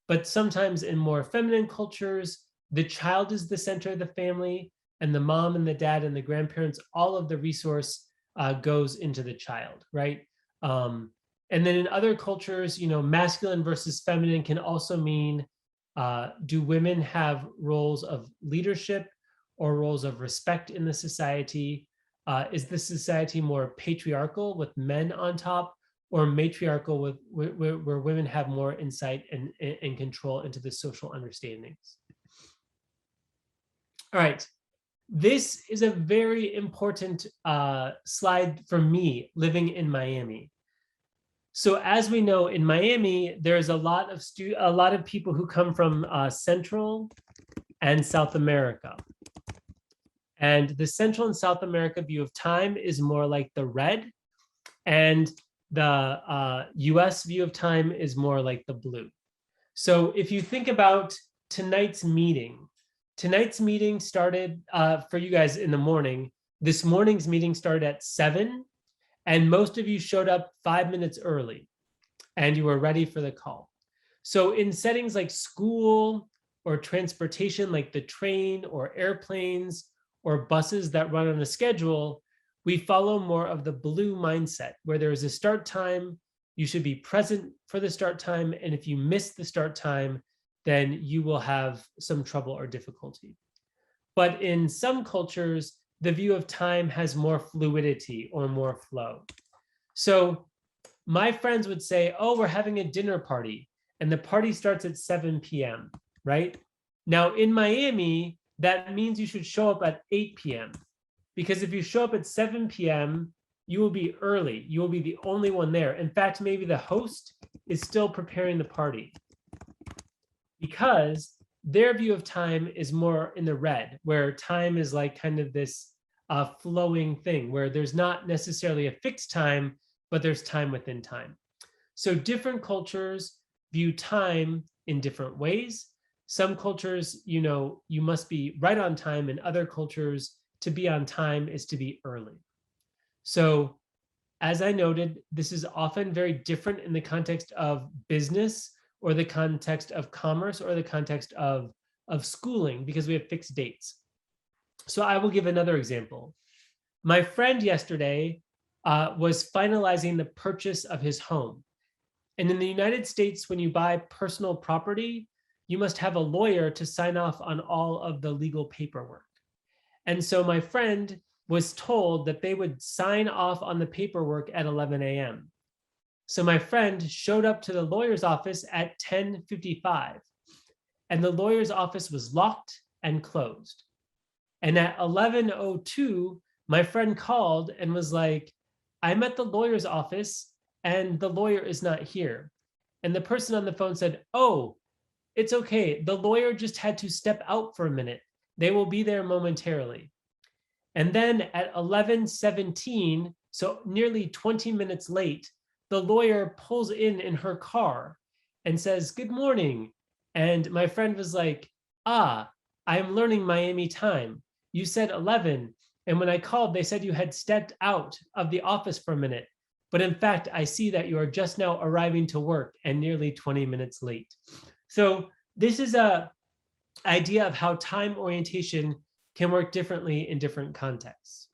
But sometimes in more feminine cultures, the child is the center of the family, and the mom and the dad and the grandparents, all of the resource goes into the child, right? And then in other cultures, masculine versus feminine can also mean, do women have roles of leadership or roles of respect in the society? Is the society more patriarchal with men on top, or matriarchal where women have more insight and control into the social understandings? All right, this is a very important slide for me living in Miami. So as we know, in Miami, there's a lot of people who come from Central and South America. And the Central and South America view of time is more like the red, and the US view of time is more like the blue. So if you think about tonight's meeting started for you guys in the morning. This morning's meeting started at 7, and most of you showed up 5 minutes early, and you were ready for the call. So in settings like school or transportation, like the train or airplanes or buses that run on a schedule, we follow more of the blue mindset, where there is a start time. You should be present for the start time. And if you miss the start time, then you will have some trouble or difficulty. But in some cultures, the view of time has more fluidity or more flow. So my friends would say, oh, we're having a dinner party, and the party starts at 7 p.m., right? Now in Miami, that means you should show up at 8 p.m. Because if you show up at 7 p.m., you will be early. You will be the only one there. In fact, maybe the host is still preparing the party, because their view of time is more in the red, where time is like kind of this flowing thing, where there's not necessarily a fixed time, but there's time within time. So different cultures view time in different ways. Some cultures, you must be right on time. In other cultures, to be on time is to be early. So as I noted, this is often very different in the context of business, or the context of commerce, or the context of schooling, because we have fixed dates. So I will give another example. My friend yesterday was finalizing the purchase of his home. And in the United States, when you buy personal property, you must have a lawyer to sign off on all of the legal paperwork. And so my friend was told that they would sign off on the paperwork at 11 a.m. So my friend showed up to the lawyer's office at 10:55, and the lawyer's office was locked and closed. And at 11:02, my friend called and was like, I'm at the lawyer's office and the lawyer is not here. And the person on the phone said, oh, it's okay. The lawyer just had to step out for a minute. They will be there momentarily. And then at 11:17, so nearly 20 minutes late, the lawyer pulls in her car and says, good morning. And my friend was like, I'm learning Miami time. You said 11. And when I called, they said you had stepped out of the office for a minute. But in fact, I see that you are just now arriving to work and nearly 20 minutes late. So this is an idea of how time orientation can work differently in different contexts.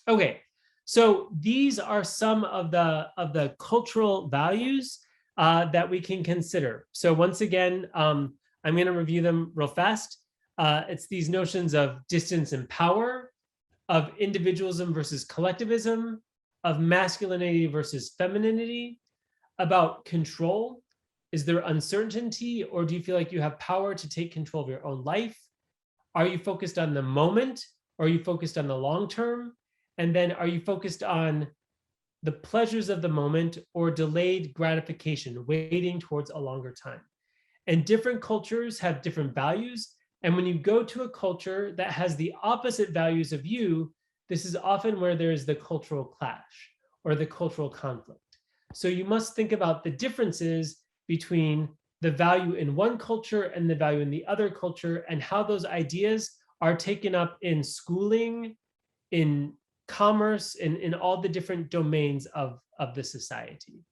Okay, so these are some of the cultural values that we can consider. So once again, I'm going to review them real fast. It's these notions of distance and power, of individualism versus collectivism, of masculinity versus femininity, about control. Is there uncertainty, or do you feel like you have power to take control of your own life? Are you focused on the moment, or are you focused on the long term? And then are you focused on the pleasures of the moment, or delayed gratification, waiting towards a longer time? And different cultures have different values. And when you go to a culture that has the opposite values of you, this is often where there is the cultural clash or the cultural conflict. So you must think about the differences between the value in one culture and the value in the other culture, and how those ideas are taken up in schooling, in commerce, in all the different domains of the society.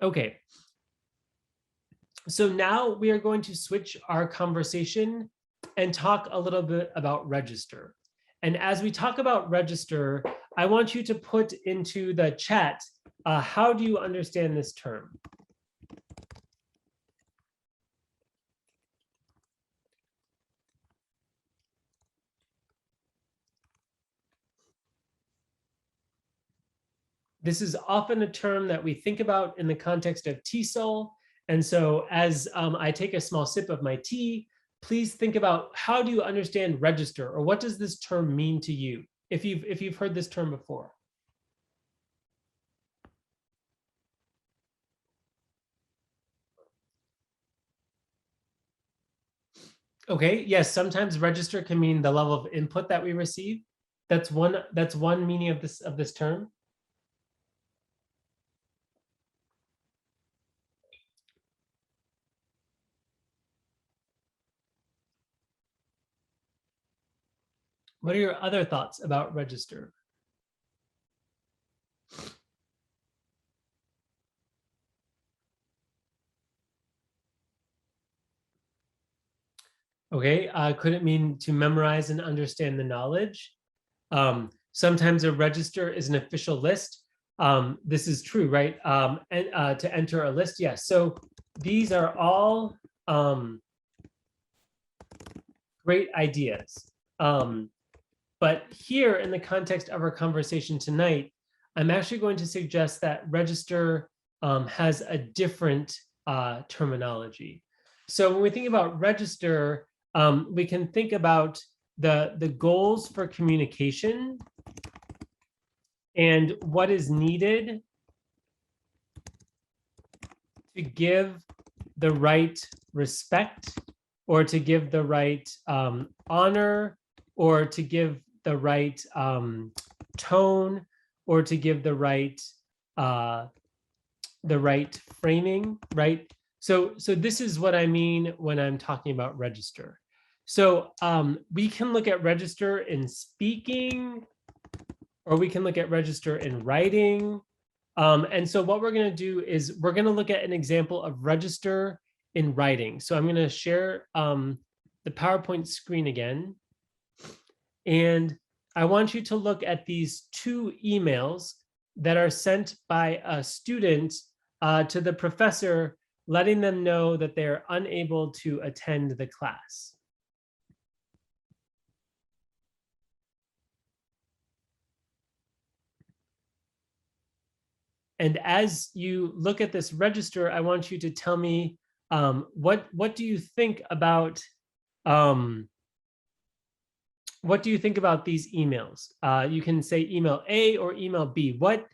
Okay. So now we are going to switch our conversation and talk a little bit about register. And as we talk about register, I want you to put into the chat, how do you understand this term? This is often a term that we think about in the context of TESOL. And so as I take a small sip of my tea, please think about, how do you understand register, or what does this term mean to you, if you've heard this term before? Okay, yes, sometimes register can mean the level of input that we receive. That's one meaning of this term. What are your other thoughts about register? Okay, could it mean to memorize and understand the knowledge? Sometimes a register is an official list. This is true, right? And to enter a list, yes. So these are all great ideas. But here, in the context of our conversation tonight, I'm actually going to suggest that register has a different terminology. So when we think about register, we can think about the goals for communication and what is needed to give the right respect, or to give the right honor, or to give the right tone, or to give the right framing, right? So this is what I mean when I'm talking about register. So we can look at register in speaking, or we can look at register in writing. And so what we're going to do is we're going to look at an example of register in writing. So I'm going to share the PowerPoint screen again. And I want you to look at these two emails that are sent by a student to the professor, letting them know that they're unable to attend the class. And as you look at this register, I want you to tell me what do you think about what do you think about these emails? You can say email A or email B. What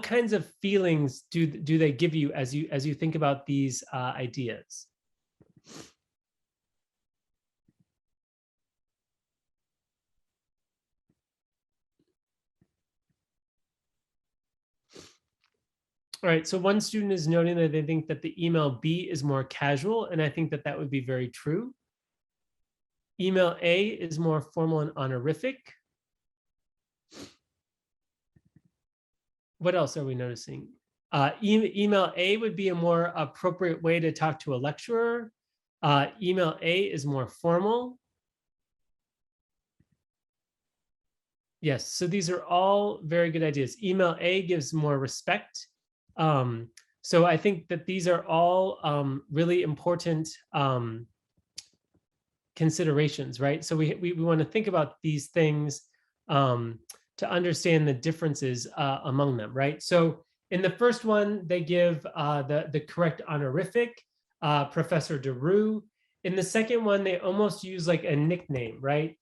kinds of feelings do they give you as you think about these ideas? All right, so one student is noting that they think that the email B is more casual, and I think that that would be very true. Email A is more formal and honorific. What else are we noticing? Email A would be a more appropriate way to talk to a lecturer. Email A is more formal. Yes, so these are all very good ideas. Email A gives more respect. So I think that these are all really important considerations, right? So we want to think about these things to understand the differences among them, right? So in the first one, they give the correct honorific, Professor Deroo. In the second one, they almost use like a nickname, right?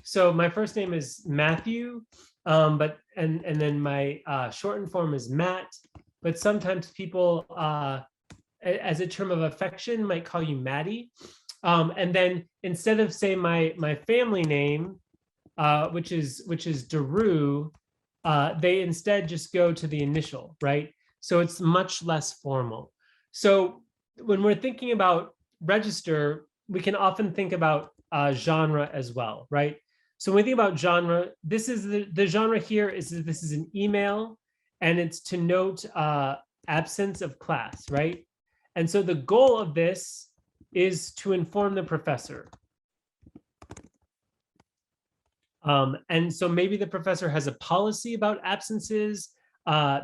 So my first name is Matthew, and then my shortened form is Matt. But sometimes people, as a term of affection, might call you Maddie. And then instead of saying my family name, which is Deroo, they instead just go to the initial, right? So it's much less formal. So when we're thinking about register, we can often think about genre as well, right? So when we think about genre, this is the genre here is this is an email, and it's to note absence of class, right? And so the goal of this is to inform the professor. And so maybe the professor has a policy about absences.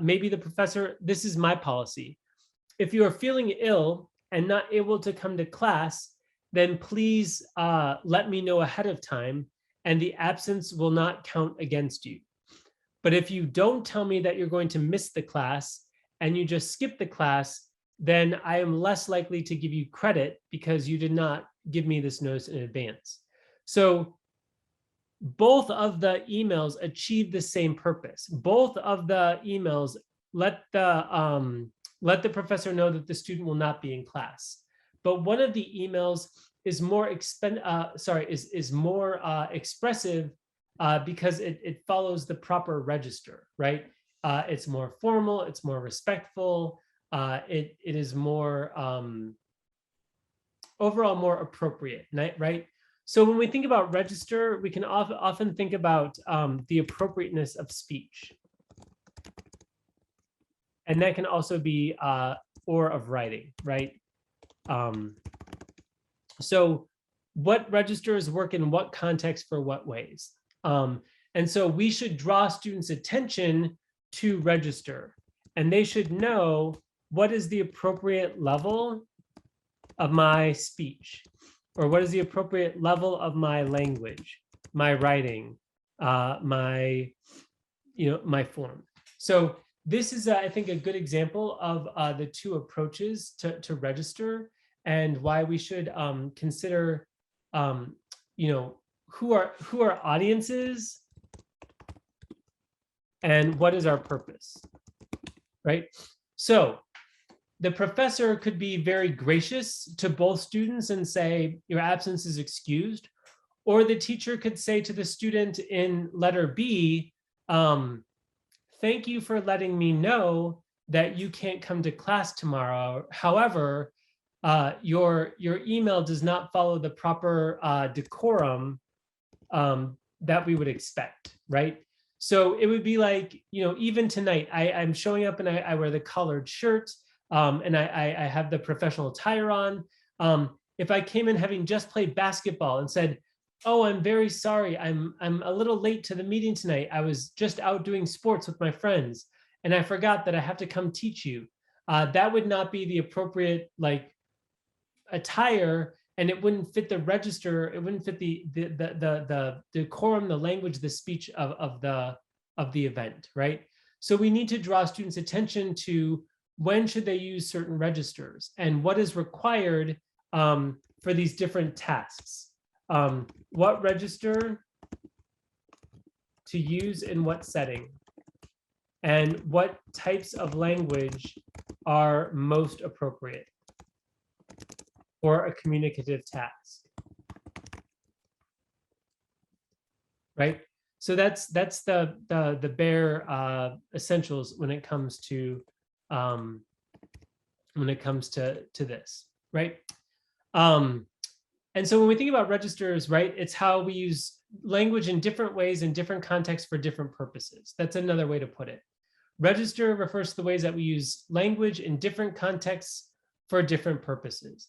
Maybe the professor, this is my policy. If you are feeling ill and not able to come to class, then please let me know ahead of time, and the absence will not count against you. But if you don't tell me that you're going to miss the class and you just skip the class, then I am less likely to give you credit because you did not give me this notice in advance. So both of the emails achieve the same purpose. Both of the emails let the professor know that the student will not be in class. But one of the emails is more expressive because it follows the proper register, right? It's more formal, it's more respectful, it is more overall more appropriate, right? So when we think about register, we can often think about the appropriateness of speech. And that can also be or of writing, right? So what registers work in what context for what ways? And so we should draw students' attention to register, and they should know what is the appropriate level of my speech, or what is the appropriate level of my language, my writing, my form. So this is, I think, a good example of the two approaches to register, and why we should consider, who are audiences and what is our purpose, right? So the professor could be very gracious to both students and say, your absence is excused. Or the teacher could say to the student in letter B, thank you for letting me know that you can't come to class tomorrow. However, your email does not follow the proper decorum that we would expect, right? So it would be like, even tonight, I'm showing up and I wear the collared shirt, and I have the professional attire on. If I came in having just played basketball and said, oh, I'm very sorry, I'm a little late to the meeting tonight, I was just out doing sports with my friends, and I forgot that I have to come teach you, that would not be the appropriate attire, and it wouldn't fit the register, it wouldn't fit the decorum, the language, the speech of the event, right? So we need to draw students' attention to when should they use certain registers and what is required for these different tasks. What register to use in what setting, and what types of language are most appropriate for a communicative task, right? So that's the bare essentials when it comes to this, right? And so when we think about registers, right, it's how we use language in different ways in different contexts for different purposes. That's another way to put it. Register refers to the ways that we use language in different contexts for different purposes.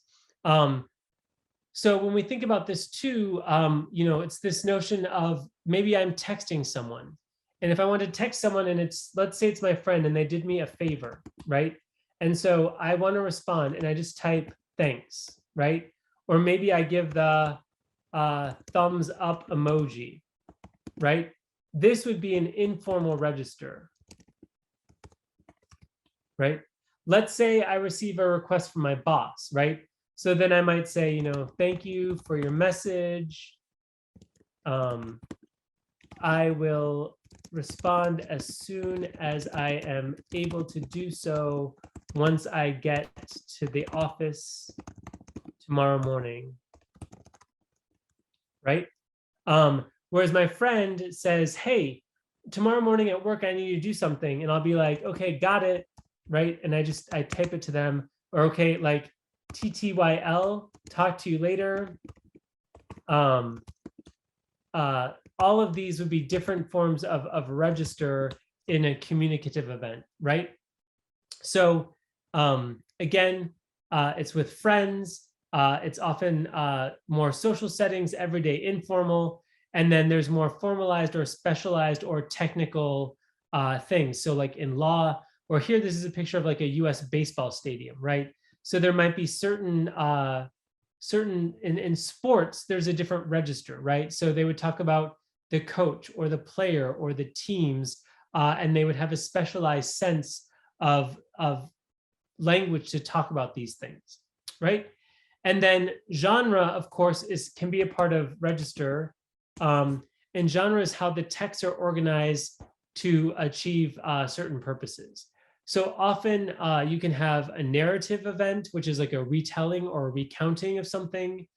So when we think about this too, it's this notion of maybe I'm texting someone. And if I want to text someone and let's say it's my friend and they did me a favor, right? And so I want to respond and I just type thanks, right? Or maybe I give the thumbs up emoji, right? This would be an informal register, right? Let's say I receive a request from my boss, right? So then I might say, thank you for your message. I will respond as soon as I am able to do so once I get to the office tomorrow morning, right? Whereas my friend says, hey, tomorrow morning at work, I need you to do something. And I'll be like, okay, got it, right? And I type it to them, or okay, like TTYL, talk to you later. all of these would be different forms of register in a communicative event, right? So again, it's with friends. It's often more social settings, everyday informal, and then there's more formalized or specialized or technical things. So like in law, or here, this is a picture of like a US baseball stadium, right? So there might be certain in sports, there's a different register, right? So they would talk about the coach or the player or the teams, and they would have a specialized sense of language to talk about these things, right? And then genre, of course, can be a part of register. And genre is how the texts are organized to achieve certain purposes. So often you can have a narrative event, which is like a retelling or a recounting of something.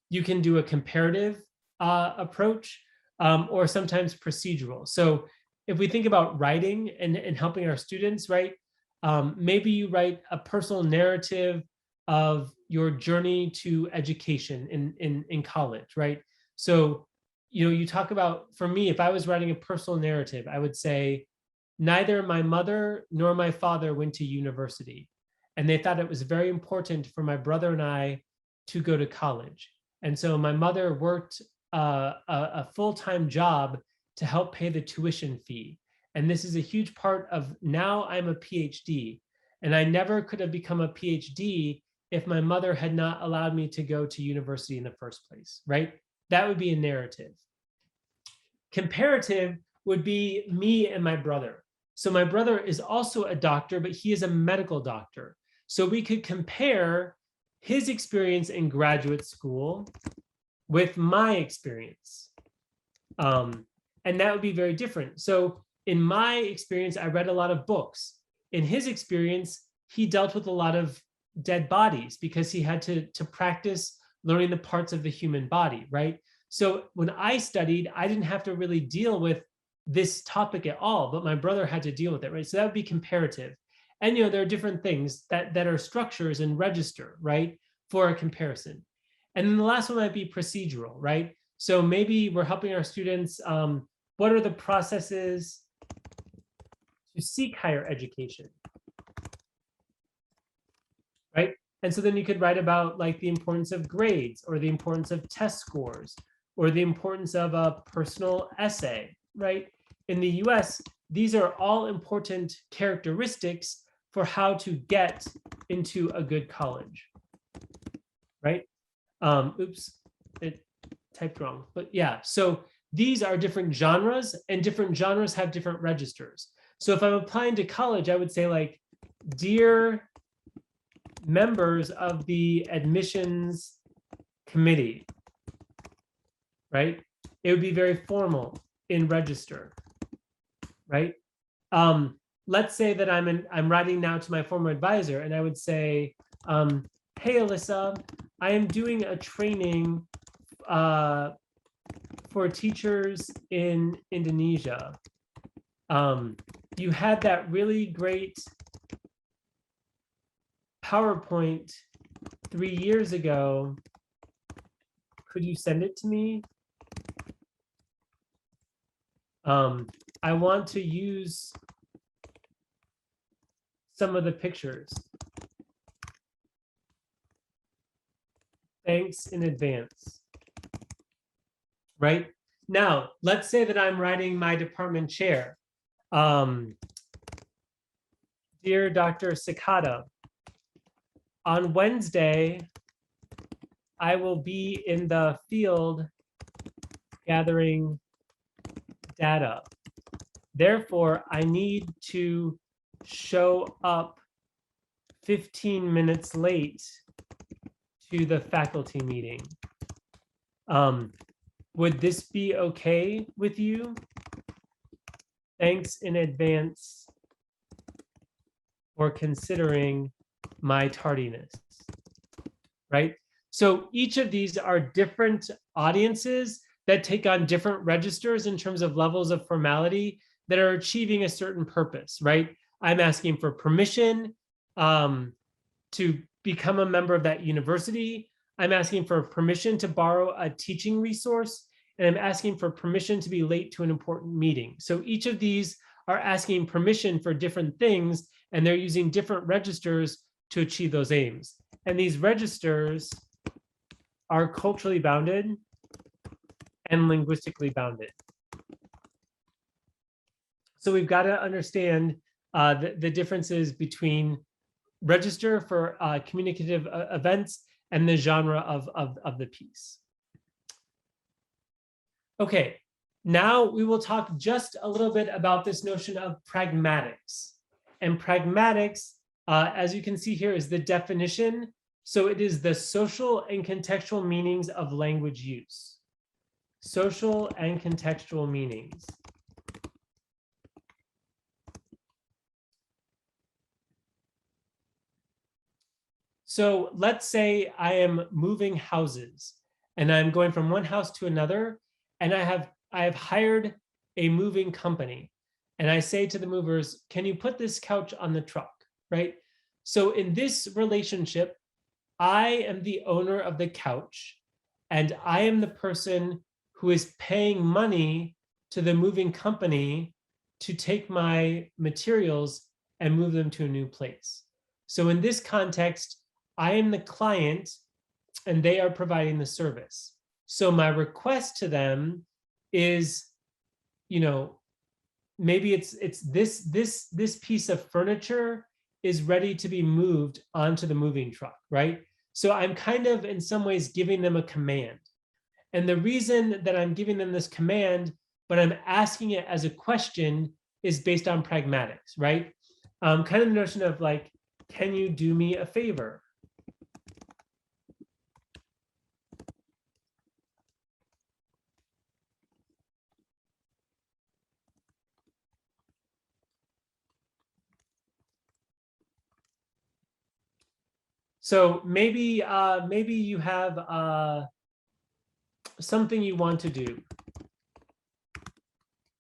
You can do a comparative approach, or sometimes procedural. So if we think about writing and helping our students, right? Maybe you write a personal narrative of your journey to education in college, right? So, you talk about, for me, if I was writing a personal narrative, I would say, neither my mother nor my father went to university, and they thought it was very important for my brother and I to go to college. And so my mother worked a full-time job to help pay the tuition fee. And this is a huge part of, now I'm a PhD, and I never could have become a PhD if my mother had not allowed me to go to university in the first place, right? That would be a narrative. Comparative would be me and my brother. So my brother is also a doctor, but he is a medical doctor. So we could compare his experience in graduate school with my experience. And that would be very different. So in my experience, I read a lot of books. In his experience, he dealt with a lot of dead bodies because he had to practice learning the parts of the human body, right? So when I studied, I didn't have to really deal with this topic at all, but my brother had to deal with it, right? So that would be comparative. And there are different things that are structures and register, right, for a comparison. And then the last one might be procedural, right? So maybe we're helping our students, what are the processes to seek higher education, right? And so then you could write about like the importance of grades, or the importance of test scores, or the importance of a personal essay, right? In the US, these are all important characteristics for how to get into a good college, right? Oops, it typed wrong, but yeah. So these are different genres, and different genres have different registers. So if I'm applying to college, I would say like, dear members of the admissions committee, right? It would be very formal in register, right? Let's say that I'm writing now to my former advisor, and I would say, hey, Alyssa, I am doing a training for teachers in Indonesia. You had that really great PowerPoint 3 years ago. Could you send it to me? I want to use some of the pictures. Thanks in advance. Right? Now, let's say that I'm writing my department chair. Dear Dr. Sakata, on Wednesday, I will be in the field gathering data. Therefore, I need to show up 15 minutes late to the faculty meeting. Would this be okay with you? Thanks in advance for considering my tardiness, right? So each of these are different audiences that take on different registers in terms of levels of formality that are achieving a certain purpose, right? I'm asking for permission to become a member of that university. I'm asking for permission to borrow a teaching resource and I'm asking for permission to be late to an important meeting. So each of these are asking permission for different things, and they're using different registers to achieve those aims. And these registers are culturally bounded and linguistically bounded. So we've got to understand the differences between register for communicative events and the genre of the piece. Okay, now we will talk just a little bit about this notion of pragmatics. And pragmatics, as you can see here, is the definition. So it is the social and contextual meanings of language use. Social and contextual meanings. So let's say I am moving houses and I'm going from one house to another, and I have hired a moving company. And I say to the movers, can you put this couch on the truck, right? So in this relationship, I am the owner of the couch, and I am the person who is paying money to the moving company to take my materials and move them to a new place. So in this context, I am the client and they are providing the service. So my request to them is, maybe it's this piece of furniture is ready to be moved onto the moving truck, right? So I'm kind of in some ways giving them a command. And the reason that I'm giving them this command, but I'm asking it as a question, is based on pragmatics, right? Kind of the notion of like, can you do me a favor? So maybe you have something you want to do.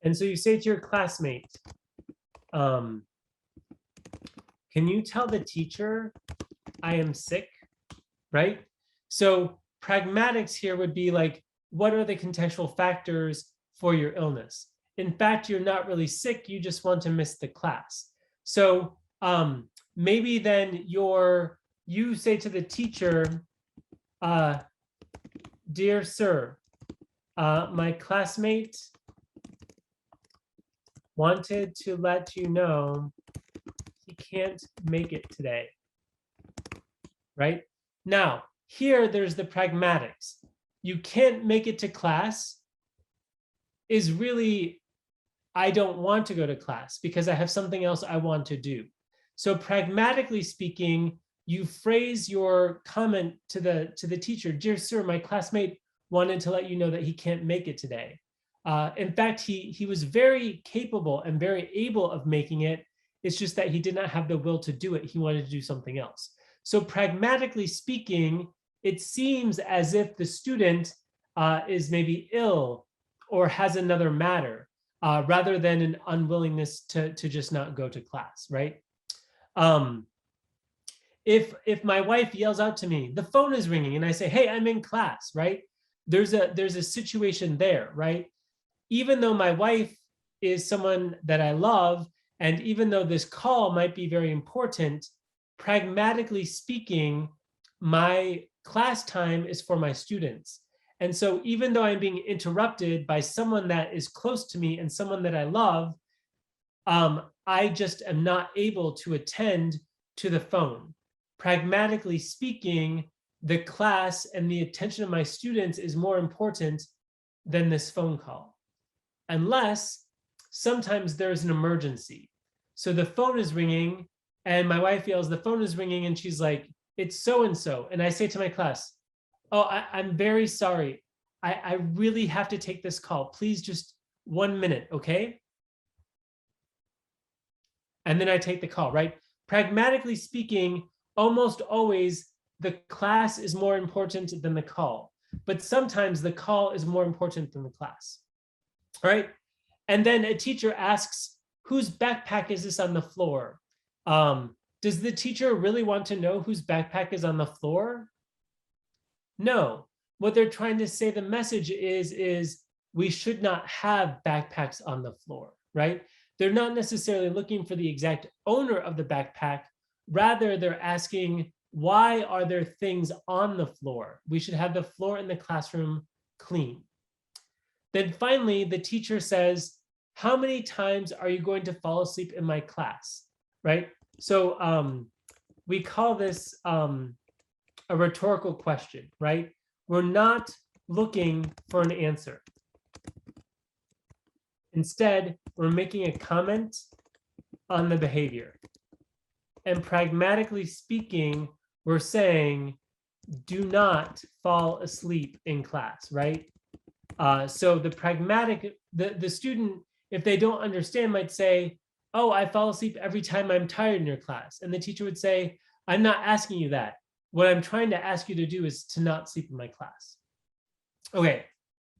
And so you say to your classmate, can you tell the teacher I am sick, right? So pragmatics here would be like, what are the contextual factors for your illness? In fact, you're not really sick, you just want to miss the class. So maybe then you say to the teacher, dear sir, my classmate wanted to let you know he can't make it today, right? Now, here there's the pragmatics. You can't make it to class is really, I don't want to go to class because I have something else I want to do. So pragmatically speaking, you phrase your comment to the teacher, dear sir, my classmate wanted to let you know that he can't make it today. In fact, he was very capable and very able of making it. It's just that he did not have the will to do it. He wanted to do something else. So pragmatically speaking, it seems as if the student is maybe ill or has another matter rather than an unwillingness to just not go to class, right? If my wife yells out to me, the phone is ringing, and I say, hey, I'm in class, right? There's a situation there, right? Even though my wife is someone that I love, and even though this call might be very important, pragmatically speaking, my class time is for my students. And so even though I'm being interrupted by someone that is close to me and someone that I love, I just am not able to attend to the phone. Pragmatically speaking, the class and the attention of my students is more important than this phone call. Unless sometimes there's an emergency. So the phone is ringing and my wife yells, the phone is ringing, and she's like, it's so-and-so. And I say to my class, oh, I'm very sorry. I really have to take this call. Please just 1 minute, okay? And then I take the call, right? Pragmatically speaking, almost always the class is more important than the call, but sometimes the call is more important than the class, all right? And then a teacher asks, whose backpack is this on the floor? Does the teacher really want to know whose backpack is on the floor? No. What they're trying to say, the message is we should not have backpacks on the floor, right? They're not necessarily looking for the exact owner of the backpack. Rather, they're asking, why are there things on the floor? We should have the floor in the classroom clean. Then finally, the teacher says, how many times are you going to fall asleep in my class, right? So we call this a rhetorical question, right? We're not looking for an answer. Instead, we're making a comment on the behavior. And pragmatically speaking, we're saying, do not fall asleep in class, right? So the pragmatic, the student, if they don't understand, might say, oh, I fall asleep every time I'm tired in your class. And the teacher would say, I'm not asking you that. What I'm trying to ask you to do is to not sleep in my class. Okay,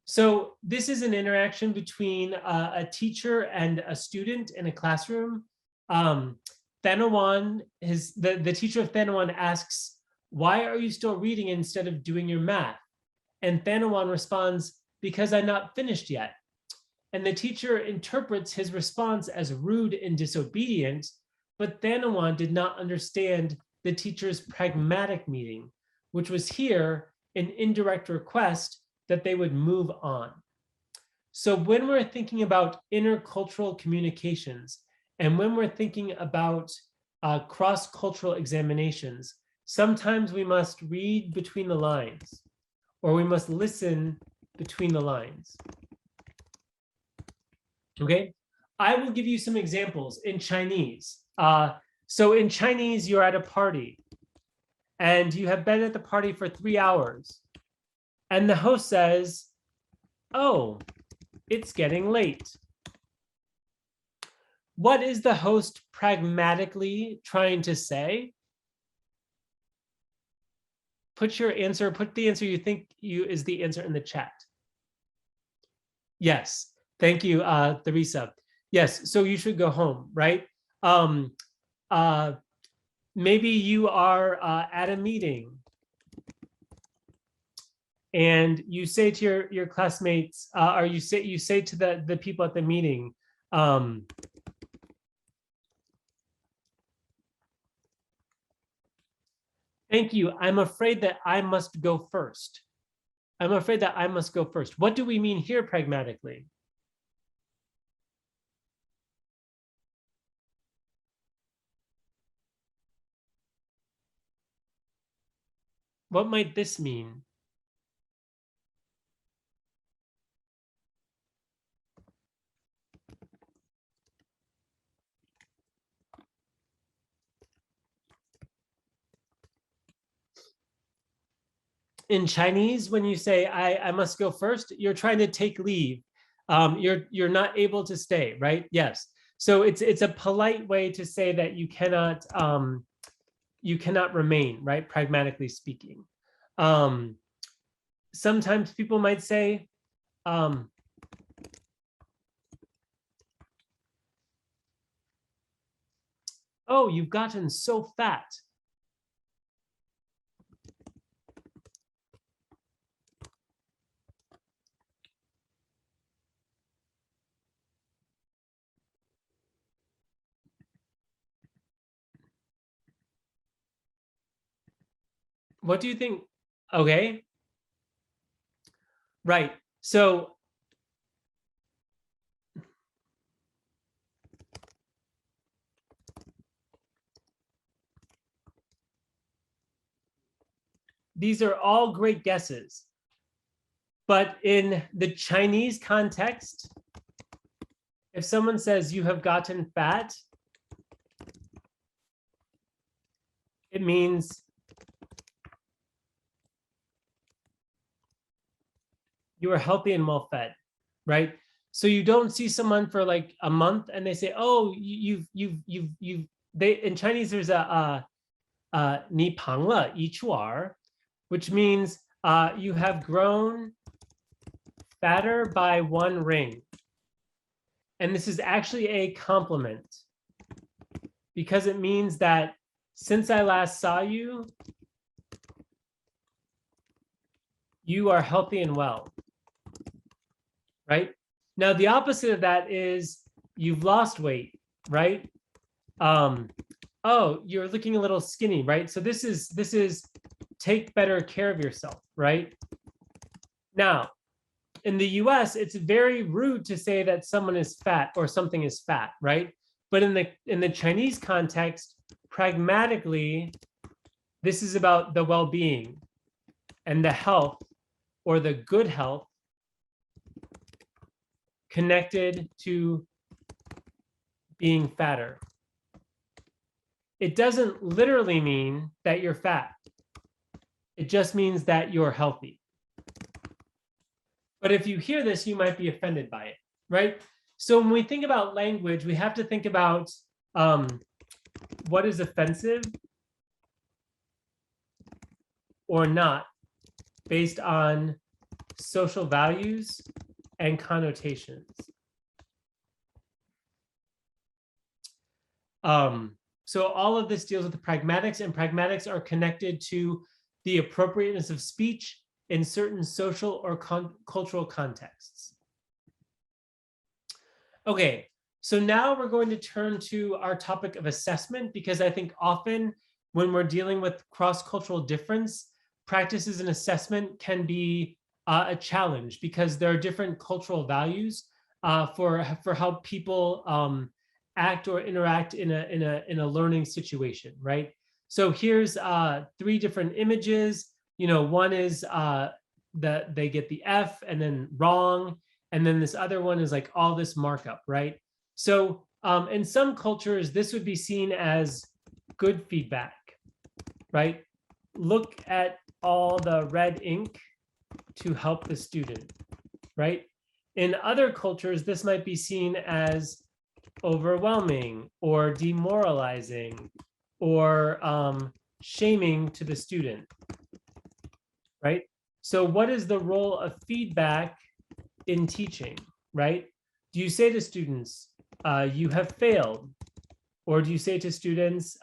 so this is an interaction between a teacher and a student in a classroom. Thanawan, the teacher of Thanawan asks, why are you still reading instead of doing your math? And Thanawan responds, because I'm not finished yet. And the teacher interprets his response as rude and disobedient, but Thanawan did not understand the teacher's pragmatic meaning, which was here an indirect request that they would move on. So when we're thinking about intercultural communications, and when we're thinking about cross-cultural examinations, sometimes we must read between the lines, or we must listen between the lines. Okay, I will give you some examples in Chinese. So in Chinese, you're at a party, and you have been at the party for 3 hours. And the host says, oh, it's getting late. What is the host pragmatically trying to say? Put the answer you think is the answer in the chat. Yes, thank you, Theresa. Yes, so you should go home, right? Maybe you are at a meeting, and you say to your classmates, or you say to the people at the meeting, thank you, I'm afraid that I must go first. I'm afraid that I must go first. What do we mean here pragmatically? What might this mean? In Chinese, when you say I must go first, you're trying to take leave. You're not able to stay, right? Yes. So it's a polite way to say that you cannot remain, right? Pragmatically speaking. Sometimes people might say, oh, you've gotten so fat. What do you think? Okay. Right. So these are all great guesses. But in the Chinese context, if someone says you have gotten fat, it means you are healthy and well fed, right? So you don't see someone for like a month and they say, oh, they in Chinese there's a 你胖了一圈, which means you have grown fatter by 1 ring. And this is actually a compliment because it means that since I last saw you, you are healthy and well. right? Now, the opposite of that is you've lost weight, right? Oh, you're looking a little skinny, right? So this is take better care of yourself, right? Now, in the US, it's very rude to say that someone is fat or something is fat, right? But in the Chinese context, pragmatically, this is about the well-being and the health or the good health connected to being fatter. It doesn't literally mean that you're fat. It just means that you're healthy. But if you hear this, you might be offended by it, right? So when we think about language, we have to think about what is offensive or not based on social values and connotations. So all of this deals with the pragmatics, and pragmatics are connected to the appropriateness of speech in certain social or cultural contexts. Okay, so now we're going to turn to our topic of assessment, because I think often when we're dealing with cross-cultural difference, practices and assessment can be a challenge, because there are different cultural values for how people act or interact in a learning situation, right? So here's 3 different images. You know, one is that they get the F and then wrong, and then this other one is like all this markup, right? So in some cultures, this would be seen as good feedback, right? Look at all the red ink to help the student, right? In other cultures, this might be seen as overwhelming or demoralizing or shaming to the student, right? So what is the role of feedback in teaching, right? Do you say to students, you have failed? Or do you say to students,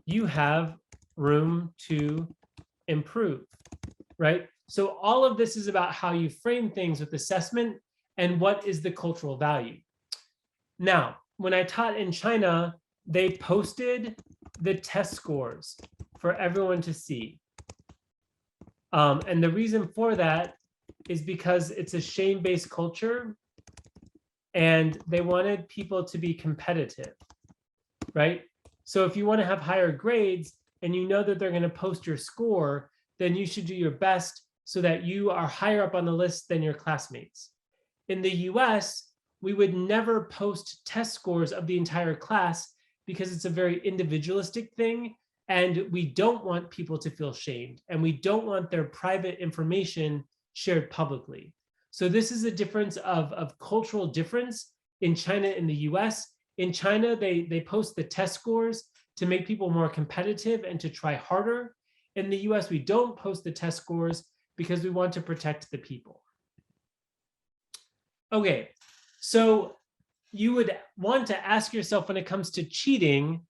you have room to improve, right? So all of this is about how you frame things with assessment and what is the cultural value. Now, when I taught in China, they posted the test scores for everyone to see. And the reason for that is because it's a shame-based culture and they wanted people to be competitive, right? So if you want to have higher grades and you know that they're going to post your score, then you should do your best so that you are higher up on the list than your classmates. In the US, we would never post test scores of the entire class because it's a very individualistic thing, and we don't want people to feel shamed, and we don't want their private information shared publicly. So this is a difference of cultural difference in China and the US. In China, they post the test scores to make people more competitive and to try harder. In the US, we don't post the test scores because we want to protect the people. Okay, so you would want to ask yourself, when it comes to cheating,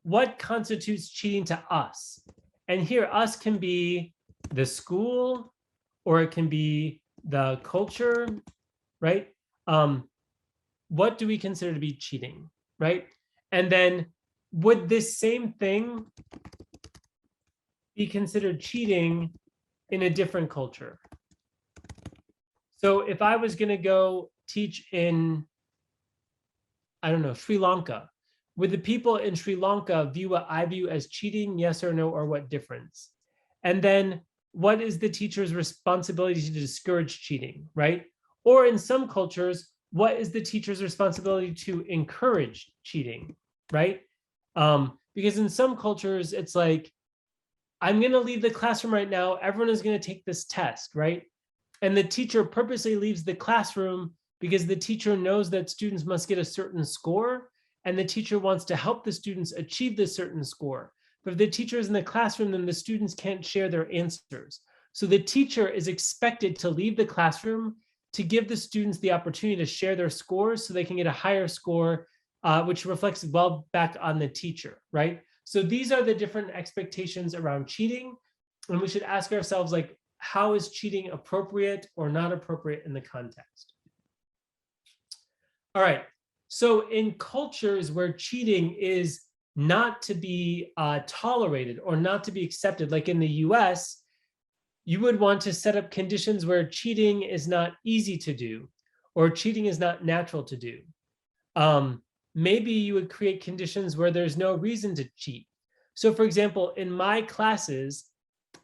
what constitutes cheating to us? And here, us can be the school, or it can be the culture, right? What do we consider to be cheating, right? And then would this same thing be considered cheating in a different culture? So if I was going to go teach in, I don't know, Sri Lanka, would the people in Sri Lanka view what I view as cheating, yes or no, or what difference? And then what is the teacher's responsibility to discourage cheating, right? Or in some cultures, what is the teacher's responsibility to encourage cheating, right? Because in some cultures, it's like, I'm going to leave the classroom right now. Everyone is going to take this test, right? And the teacher purposely leaves the classroom because the teacher knows that students must get a certain score, and the teacher wants to help the students achieve this certain score. But if the teacher is in the classroom, then the students can't share their answers. So the teacher is expected to leave the classroom to give the students the opportunity to share their scores so they can get a higher score, which reflects well back on the teacher, right? So these are the different expectations around cheating. And we should ask ourselves, like, how is cheating appropriate or not appropriate in the context? All right, so in cultures where cheating is not to be tolerated or not to be accepted, like in the US, you would want to set up conditions where cheating is not easy to do or cheating is not natural to do. Maybe you would create conditions where there's no reason to cheat. So for example, in my classes,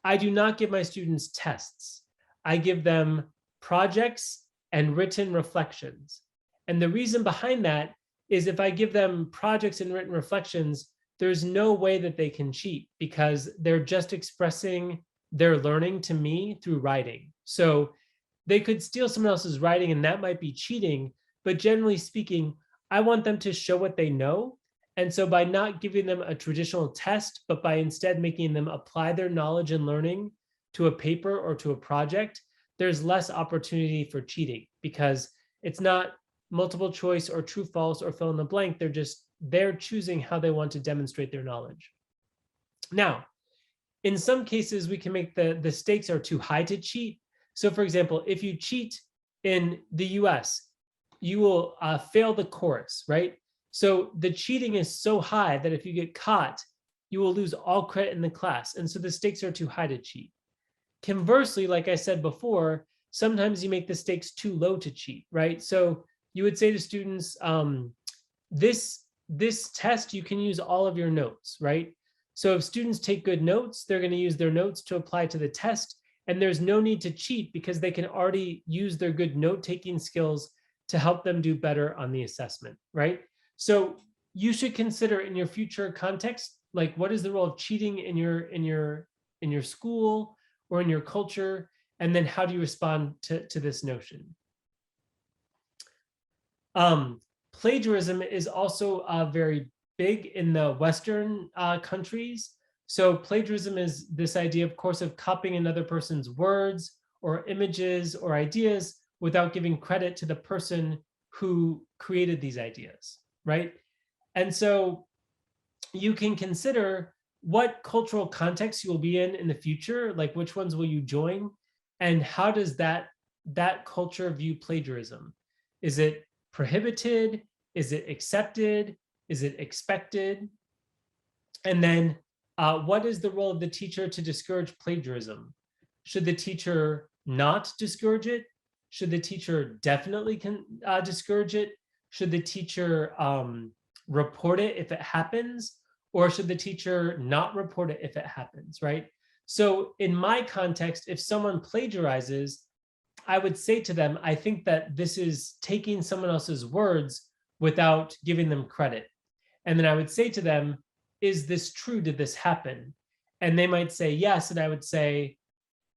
I do not give my students tests. I give them projects and written reflections. And the reason behind that is if I give them projects and written reflections, there's no way that they can cheat because they're just expressing their learning to me through writing. So they could steal someone else's writing and that might be cheating, but generally speaking, I want them to show what they know. And so by not giving them a traditional test, but by instead making them apply their knowledge and learning to a paper or to a project, there's less opportunity for cheating because it's not multiple choice or true, false, or fill in the blank. They're choosing how they want to demonstrate their knowledge. Now, in some cases, we can make the stakes are too high to cheat. So for example, if you cheat in the US, you will fail the course, right? So the cheating is so high that if you get caught, you will lose all credit in the class. And so the stakes are too high to cheat. Conversely, like I said before, sometimes you make the stakes too low to cheat, right? So you would say to students, this test, you can use all of your notes, right? So if students take good notes, they're going to use their notes to apply to the test. And there's no need to cheat because they can already use their good note-taking skills to help them do better on the assessment, right? So you should consider in your future context, like what is the role of cheating in your school or in your culture, and then how do you respond to this notion? Plagiarism is also very big in the Western countries. So plagiarism is this idea, of course, of copying another person's words or images or ideas without giving credit to the person who created these ideas, right? And so you can consider what cultural context you will be in the future, like which ones will you join, and how does that culture view plagiarism? Is it prohibited? Is it accepted? Is it expected? And then what is the role of the teacher to discourage plagiarism? Should the teacher not discourage it? Should the teacher definitely discourage it? Should the teacher report it if it happens? Or should the teacher not report it if it happens, right? So in my context, if someone plagiarizes, I would say to them, I think that this is taking someone else's words without giving them credit. And then I would say to them, is this true? Did this happen? And they might say yes. And I would say,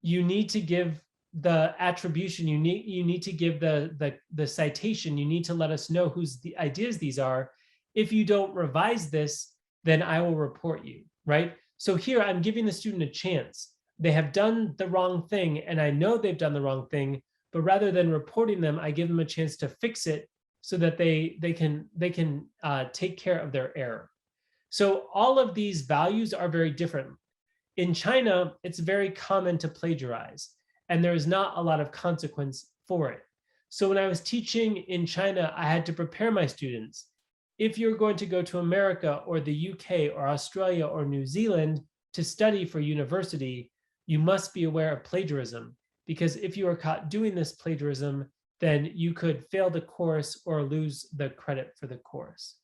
you need to give the attribution, you need to give the citation, you need to let us know whose the ideas these are. If you don't revise this, then I will report you, right? So here I'm giving the student a chance. They have done the wrong thing and I know they've done the wrong thing, but rather than reporting them, I give them a chance to fix it so that they can take care of their error. So all of these values are very different. In China, it's very common to plagiarize, and there is not a lot of consequence for it. So when I was teaching in China, I had to prepare my students. If you're going to go to America or the UK or Australia or New Zealand to study for university, you must be aware of plagiarism, because if you are caught doing this plagiarism, then you could fail the course or lose the credit for the course.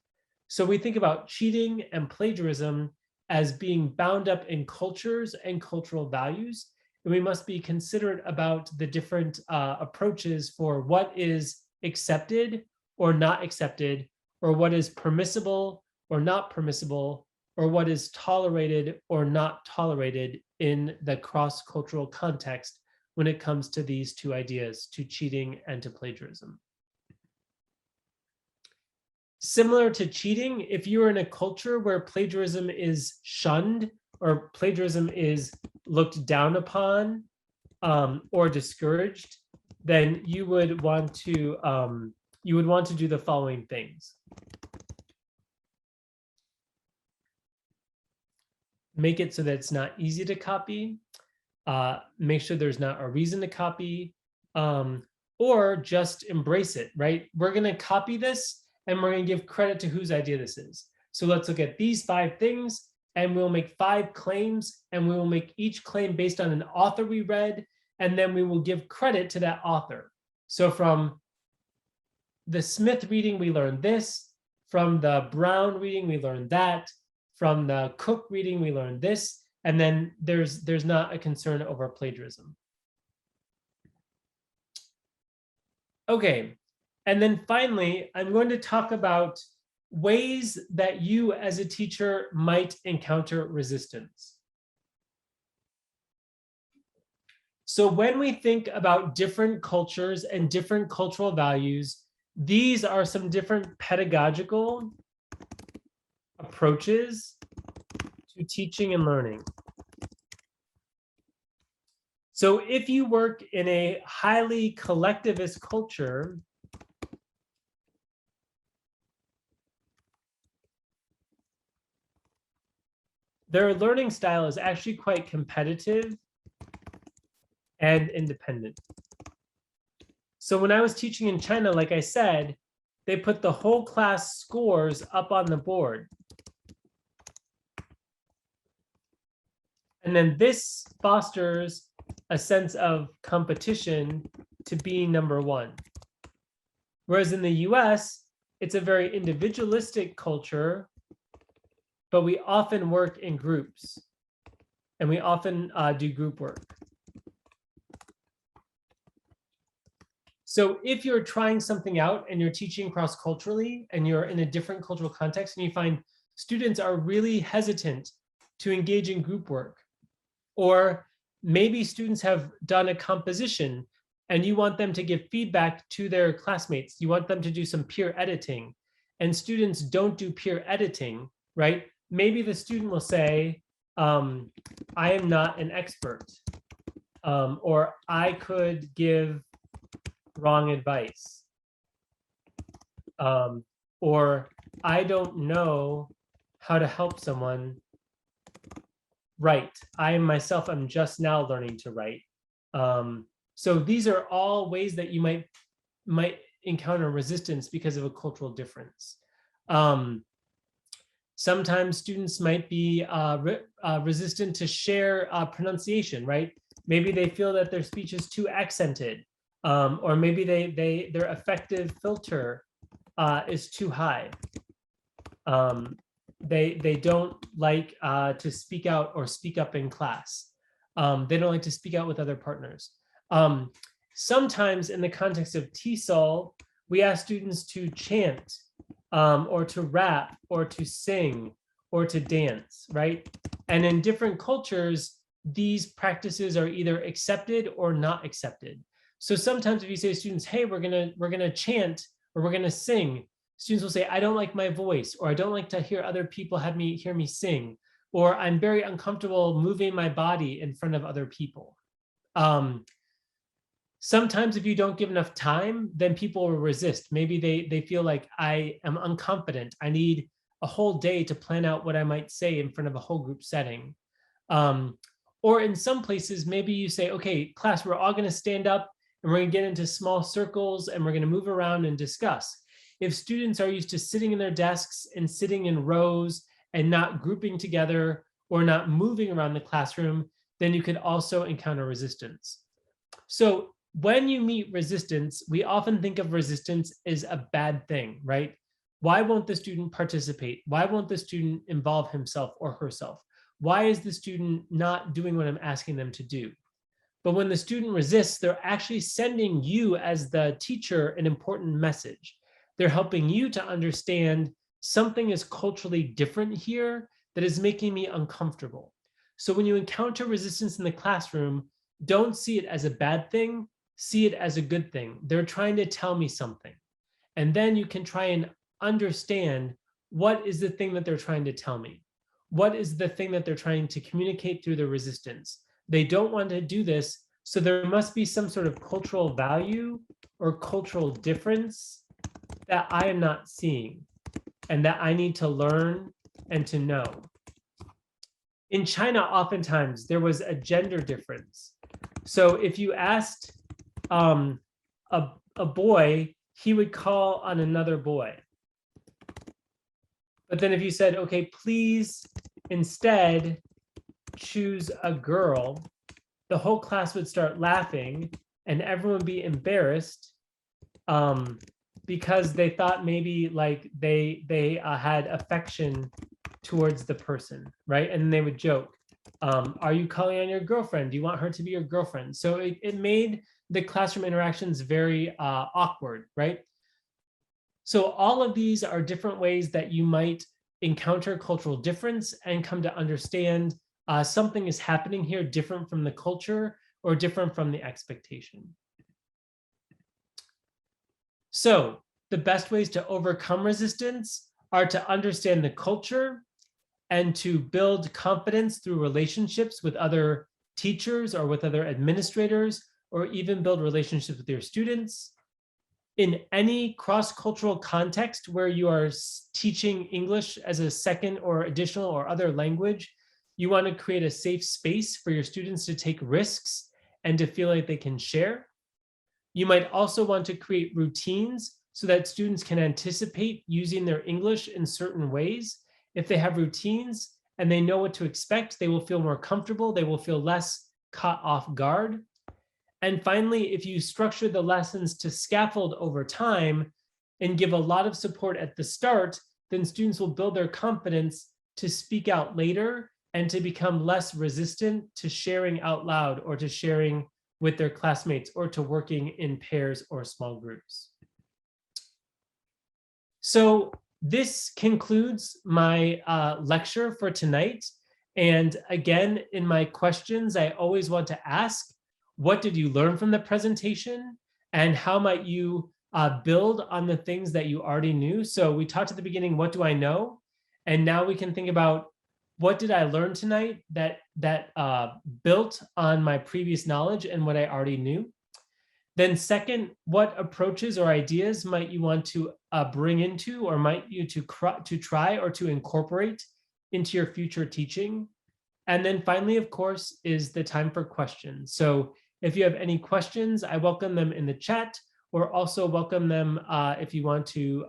So we think about cheating and plagiarism as being bound up in cultures and cultural values. And we must be considerate about the different approaches for what is accepted or not accepted, or what is permissible or not permissible, or what is tolerated or not tolerated in the cross-cultural context when it comes to these two ideas, to cheating and to plagiarism. Similar to cheating, if you are in a culture where plagiarism is shunned or plagiarism is looked down upon or discouraged, then you would want to do the following things. Make it so that it's not easy to copy. make sure there's not a reason to copy, or just embrace it, right? We're going to copy this and we're going to give credit to whose idea this is. So let's look at these 5 things, and we'll make 5 claims, and we will make each claim based on an author we read, and then we will give credit to that author. So from the Smith reading, we learned this. From the Brown reading, we learned that. From the Cook reading, we learned this. And then there's not a concern over plagiarism. Okay, and then finally, I'm going to talk about ways that you as a teacher might encounter resistance. So when we think about different cultures and different cultural values, these are some different pedagogical approaches to teaching and learning. So if you work in a highly collectivist culture, their learning style is actually quite competitive and independent. So when I was teaching in China, like I said, they put the whole class scores up on the board. And then this fosters a sense of competition to be number 1. Whereas in the US, it's a very individualistic culture, but we often work in groups, and we often do group work. So if you're trying something out and you're teaching cross-culturally and you're in a different cultural context and you find students are really hesitant to engage in group work, or maybe students have done a composition and you want them to give feedback to their classmates, you want them to do some peer editing, and students don't do peer editing, right? Maybe the student will say, I am not an expert, or I could give wrong advice, or I don't know how to help someone write. I myself am just now learning to write. So these are all ways that you might encounter resistance because of a cultural difference. Sometimes students might be resistant to share pronunciation, right? Maybe they feel that their speech is too accented, or maybe their affective filter is too high. They don't like to speak out or speak up in class. They don't like to speak out with other partners. Sometimes in the context of TESOL, we ask students to chant, or to rap, or to sing, or to dance, right? And in different cultures, these practices are either accepted or not accepted. So sometimes if you say to students, hey, we're gonna chant, or we're gonna sing, students will say, I don't like my voice, or I don't like to hear other people hear me sing, or I'm very uncomfortable moving my body in front of other people. Sometimes if you don't give enough time, then people will resist. Maybe they feel like I am unconfident. I need a whole day to plan out what I might say in front of a whole group setting. Or in some places, maybe you say, okay, class, we're all gonna stand up and we're gonna get into small circles and we're gonna move around and discuss. If students are used to sitting in their desks and sitting in rows and not grouping together or not moving around the classroom, then you could also encounter resistance. So when you meet resistance, we often think of resistance as a bad thing, right? Why won't the student participate? Why won't the student involve himself or herself? Why is the student not doing what I'm asking them to do? But when the student resists, they're actually sending you as the teacher an important message. They're helping you to understand something is culturally different here that is making me uncomfortable. So when you encounter resistance in the classroom, don't see it as a bad thing, see it as a good thing. They're trying to tell me something. And then you can try and understand what is the thing that they're trying to tell me. What is the thing that they're trying to communicate through the resistance? They don't want to do this, so there must be some sort of cultural value or cultural difference that I am not seeing and that I need to learn and to know. in China, oftentimes there was a gender difference. So if you asked a boy, he would call on another boy. But then if you said, okay, please instead choose a girl, the whole class would start laughing and everyone would be embarrassed because they thought maybe like they had affection towards the person, right? And they would joke, are you calling on your girlfriend? Do you want her to be your girlfriend? So it made the classroom interactions very awkward, right? So all of these are different ways that you might encounter cultural difference and come to understand something is happening here different from the culture or different from the expectation. So the best ways to overcome resistance are to understand the culture and to build confidence through relationships with other teachers or with other administrators, or even build relationships with your students. In any cross-cultural context where you are teaching English as a second or additional or other language, you want to create a safe space for your students to take risks and to feel like they can share. You might also want to create routines so that students can anticipate using their English in certain ways. If they have routines and they know what to expect, they will feel more comfortable, they will feel less caught off guard. And finally, if you structure the lessons to scaffold over time and give a lot of support at the start, then students will build their confidence to speak out later and to become less resistant to sharing out loud or to sharing with their classmates or to working in pairs or small groups. So this concludes my lecture for tonight. And again, in my questions, I always want to ask, what did you learn from the presentation? And how might you build on the things that you already knew? So we talked at the beginning, what do I know? And now we can think about, what did I learn tonight that built on my previous knowledge and what I already knew? Then second, what approaches or ideas might you want to bring into, or might you to try or to incorporate into your future teaching? And then finally, of course, is the time for questions. So if you have any questions, I welcome them in the chat, or also welcome them if you want to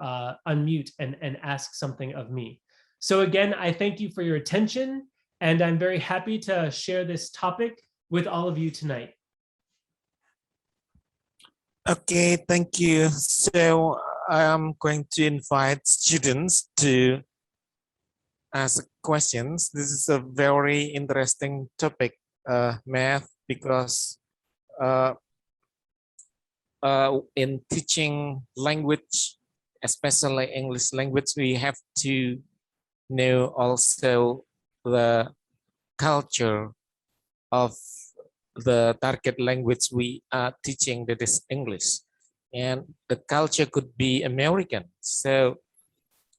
unmute and ask something of me. So again, I thank you for your attention, and I'm very happy to share this topic with all of you tonight. Okay, thank you. So I'm going to invite students to ask questions. This is a very interesting topic, math, because in teaching language, especially English language, we have to know also the culture of the target language we are teaching, that is English, and the culture could be American. So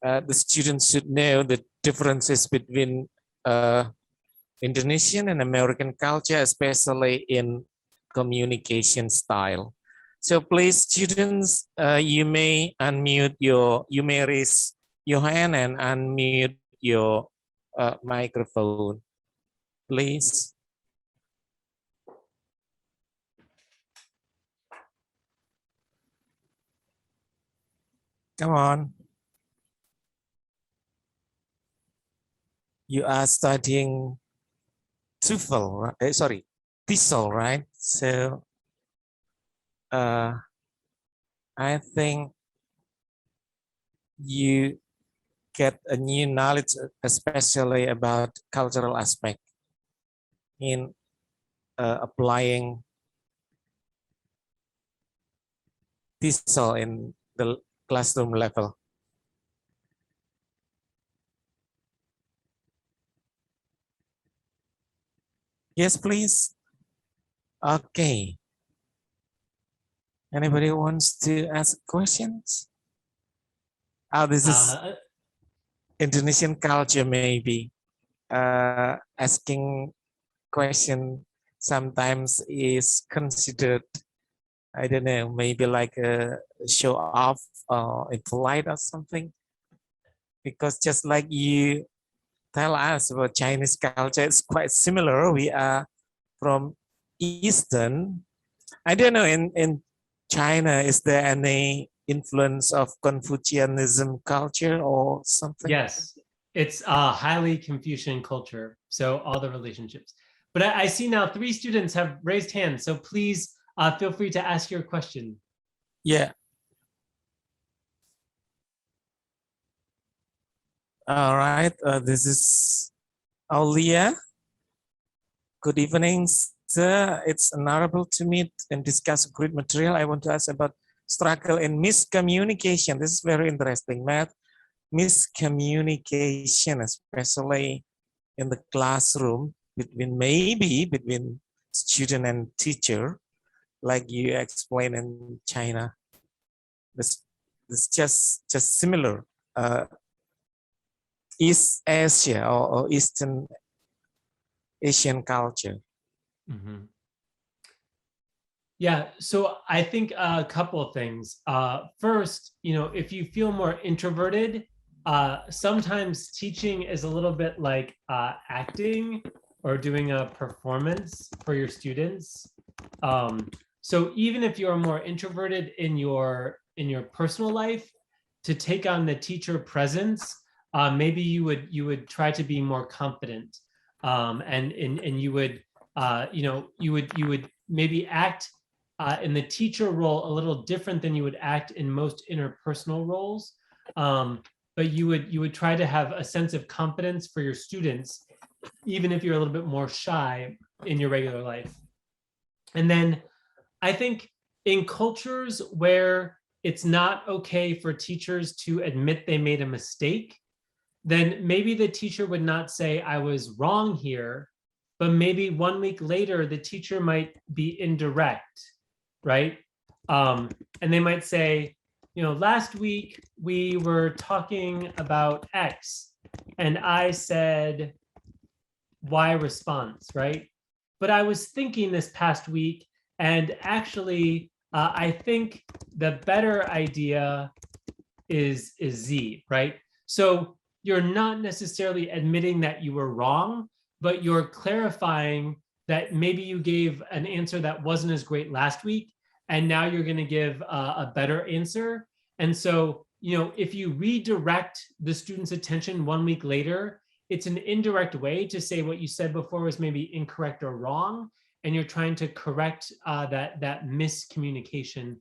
the students should know the differences between Indonesian and American culture, especially in communication style. So please, students, you may raise your hand and unmute your microphone, please. Come on. You are studying TESOL, right? Sorry, TESOL, right? So I think you get a new knowledge, especially about cultural aspect in applying TESOL in the classroom level. Yes, please. Okay. Anybody wants to ask questions? Oh, this is Indonesian culture, maybe. Asking question sometimes is considered, I don't know, maybe like a show off or impolite or something. Because just like you tell us about Chinese culture. It's quite similar. We are from Eastern. I don't know, in China, is there any influence of Confucianism culture or something? Yes, it's a highly Confucian culture. So all the relationships. But I see now 3 students have raised hands. So please feel free to ask your question. Yeah. All right. This is Aulia. Good evening, sir. It's honorable to meet and discuss great material. I want to ask about struggle in miscommunication. This is very interesting, Matt. Miscommunication, especially in the classroom between student and teacher, like you explained in China. This just similar. East Asia or Eastern Asian culture. Mm-hmm. Yeah, so I think a couple of things. First, if you feel more introverted, sometimes teaching is a little bit like acting or doing a performance for your students. So even if you're more introverted in your personal life, to take on the teacher presence, maybe you would try to be more confident, and you would you would maybe act in the teacher role a little different than you would act in most interpersonal roles. But you would try to have a sense of confidence for your students, even if you're a little bit more shy in your regular life. And then I think in cultures where it's not okay for teachers to admit they made a mistake, then maybe the teacher would not say, I was wrong here, but maybe 1 week later, the teacher might be indirect, right? And they might say, last week we were talking about X and I said Y response, right? But I was thinking this past week, and actually, I think the better idea is Z, right? So you're not necessarily admitting that you were wrong, but you're clarifying that maybe you gave an answer that wasn't as great last week, and now you're going to give a better answer. And so, if you redirect the student's attention 1 week later, it's an indirect way to say what you said before was maybe incorrect or wrong, and you're trying to correct that miscommunication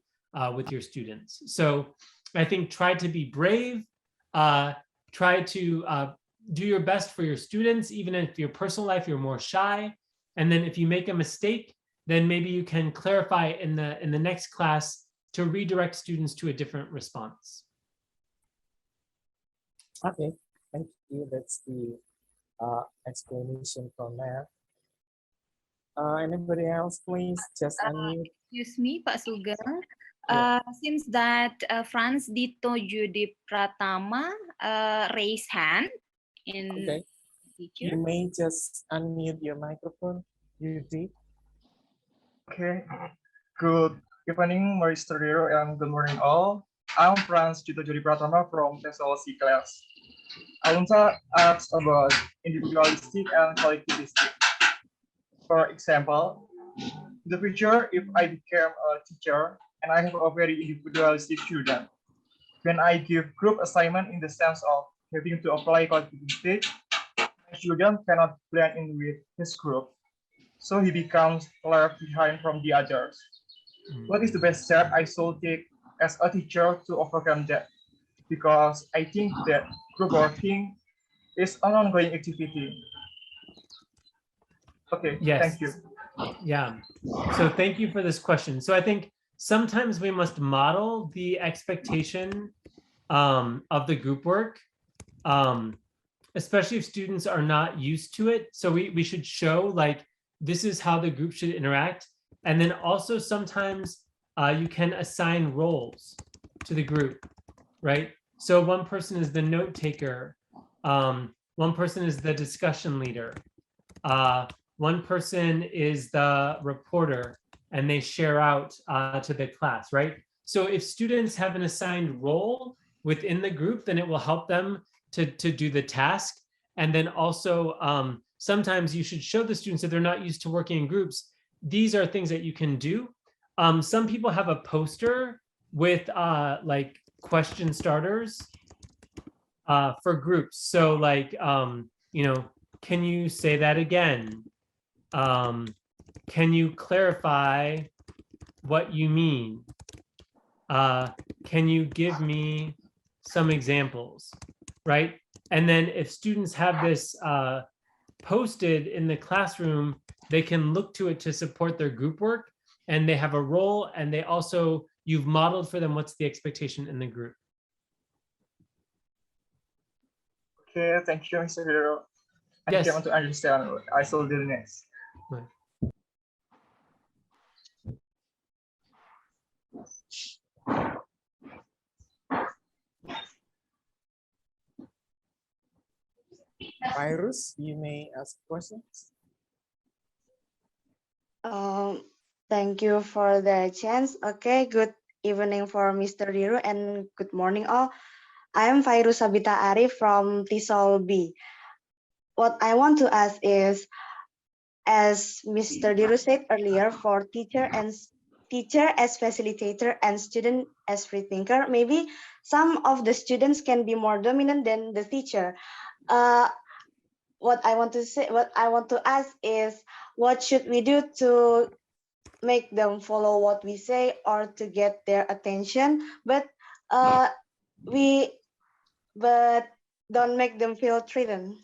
with your students. So I think try to be brave, try to do your best for your students, even if your personal life you're more shy. And then if you make a mistake, then maybe you can clarify in the next class to redirect students to a different response. Okay, thank you. That's the explanation from that. Anybody else, please? Just unmute. Excuse me, Pak Sugeng. Seems that Franz Dito Judi Pratama raised hand. Okay. You may just unmute your microphone, Yudi. Okay. Good evening, Mr. Deroo, and good morning all. I'm Franz Dito Judi Pratama from TESOL C class. I want to ask about individualistic and collectivistic. For example, in the future, if I became a teacher and I have a very individualistic student, when I give group assignment in the sense of having to apply collectivistic, my student cannot blend in with his group, so he becomes left behind from the others. What is the best step I should take as a teacher to overcome that? Because I think that group working is an ongoing activity. Okay, yes. Thank you. Yeah, so thank you for this question. So I think sometimes we must model the expectation of the group work, especially if students are not used to it. So we should show like, this is how the group should interact. And then also sometimes you can assign roles to the group, right? So one person is the note taker. One person is the discussion leader. One person is the reporter, and they share out to the class, right? So if students have an assigned role within the group, then it will help them to do the task. And then also sometimes you should show the students if they're not used to working in groups, these are things that you can do. Some people have a poster with like question starters for groups. So like, you know, can you say that again? Can you clarify what you mean? Can you give me some examples, right? And then if students have this posted in the classroom, they can look to it to support their group work, and they have a role, and they also, you've modeled for them what's the expectation in the group. Okay, thank you, Mr. Deroo. I Yes. want to understand. I shall do next. Right. Virus, you may ask questions. Thank you for the chance. Okay, good evening for Mr. Deroo and good morning all. I am Fairuz Sabita Arif from TESOL B. What I want to ask is, as Mr. Deroo said earlier, for teacher as facilitator and student as free thinker, maybe some of the students can be more dominant than the teacher. What I want to ask is, what should we do to make them follow what we say or to get their attention, but don't make them feel threatened?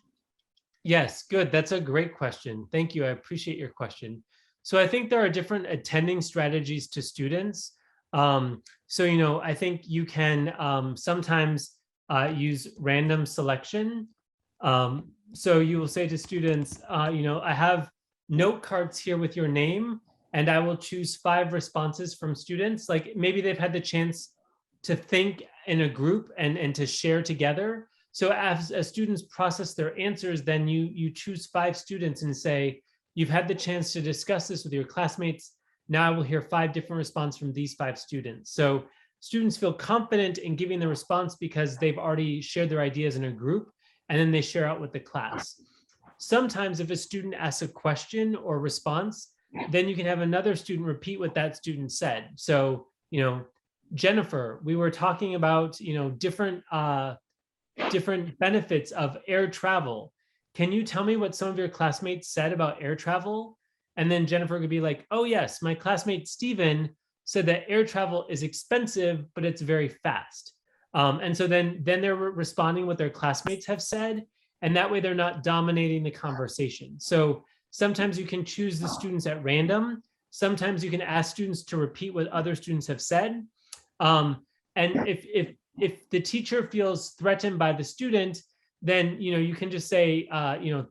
Yes, good. That's a great question. Thank you. I appreciate your question. So I think there are different attending strategies to students. So, you know, I think you can sometimes use random selection. So you will say to students, you know, I have note cards here with your name, and I will choose 5 responses from students. Like maybe they've had the chance to think in a group and to share together. So as students process their answers, then you choose 5 students and say, you've had the chance to discuss this with your classmates. Now I will hear 5 different responses from these 5 students. So students feel confident in giving the response because they've already shared their ideas in a group, and then they share out with the class. Sometimes if a student asks a question or response, then you can have another student repeat what that student said. So, you know, Jennifer, we were talking about, you know, different benefits of air travel. Can you tell me what some of your classmates said about air travel? And then Jennifer could be like, oh yes, my classmate Steven said that air travel is expensive, but it's very fast. And so then they're responding what their classmates have said, and that way they're not dominating the conversation. So sometimes you can choose the students at random. Sometimes you can ask students to repeat what other students have said. And if the teacher feels threatened by the student, then you can just say,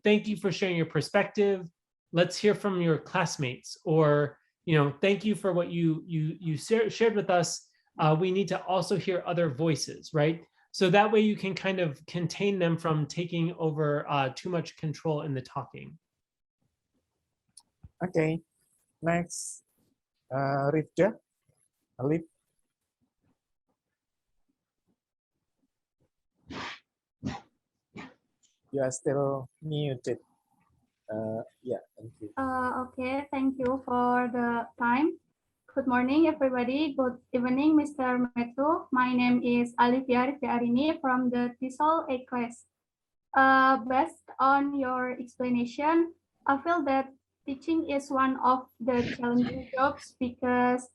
thank you for sharing your perspective. Let's hear from your classmates, or thank you for what you shared with us. We need to also hear other voices, right? So that way you can kind of contain them from taking over too much control in the talking. Okay, next, Rifda, Alif. You are still muted. Yeah, thank you. Okay, thank you for the time. Good morning, everybody. Good evening, Mr. Matthew. My name is Alifia Rifdarini from the TESOL A class. Based on your explanation, I feel that teaching is one of the challenging jobs because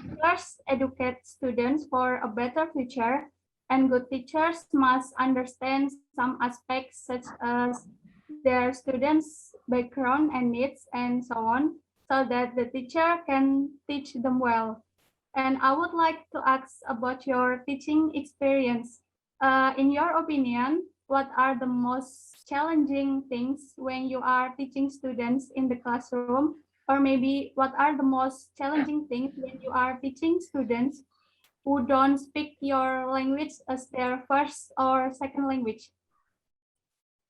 teachers educate students for a better future, and good teachers must understand some aspects such as their students' background and needs and so on, so that the teacher can teach them well. And I would like to ask about your teaching experience. In your opinion, what are the most challenging things when you are teaching students in the classroom? Or maybe what are the most challenging things when you are teaching students who don't speak your language as their first or second language?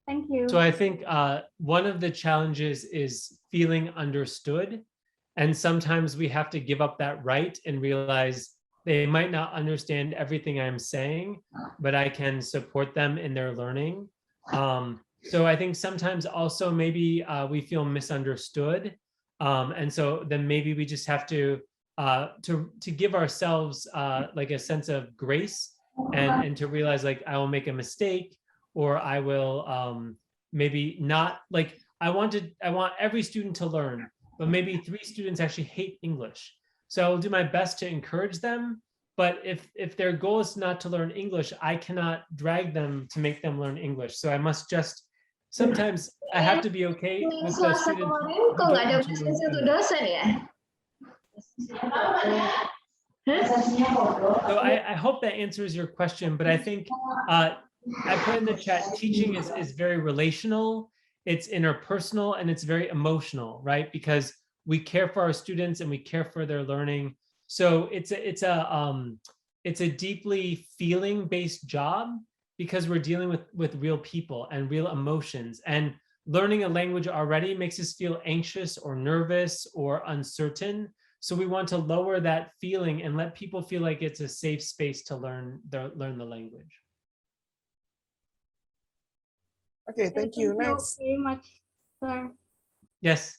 Thank you. So I think one of the challenges is feeling understood. And sometimes we have to give up that right and realize they might not understand everything I'm saying, but I can support them in their learning. So I think sometimes also maybe we feel misunderstood. And so then maybe we just have to give ourselves like a sense of grace and to realize like I will make a mistake, or I will maybe not, like I want every student to learn, but maybe 3 students actually hate English. So I will do my best to encourage them. But if their goal is not to learn English, I cannot drag them to make them learn English. So I must just, sometimes I have to be okay with the Selasa students kemarin who kok don't nggak ada want to learn posisi untuk English. dosen ya? So I hope that answers your question, but I think I put in the chat, teaching is very relational, it's interpersonal, and it's very emotional, right? Because we care for our students and we care for their learning. So it's a deeply feeling-based job, because we're dealing with real people and real emotions. And learning a language already makes us feel anxious or nervous or uncertain. So we want to lower that feeling and let people feel like it's a safe space to learn the language. Okay, thank you. Next, very much, sir. Yes.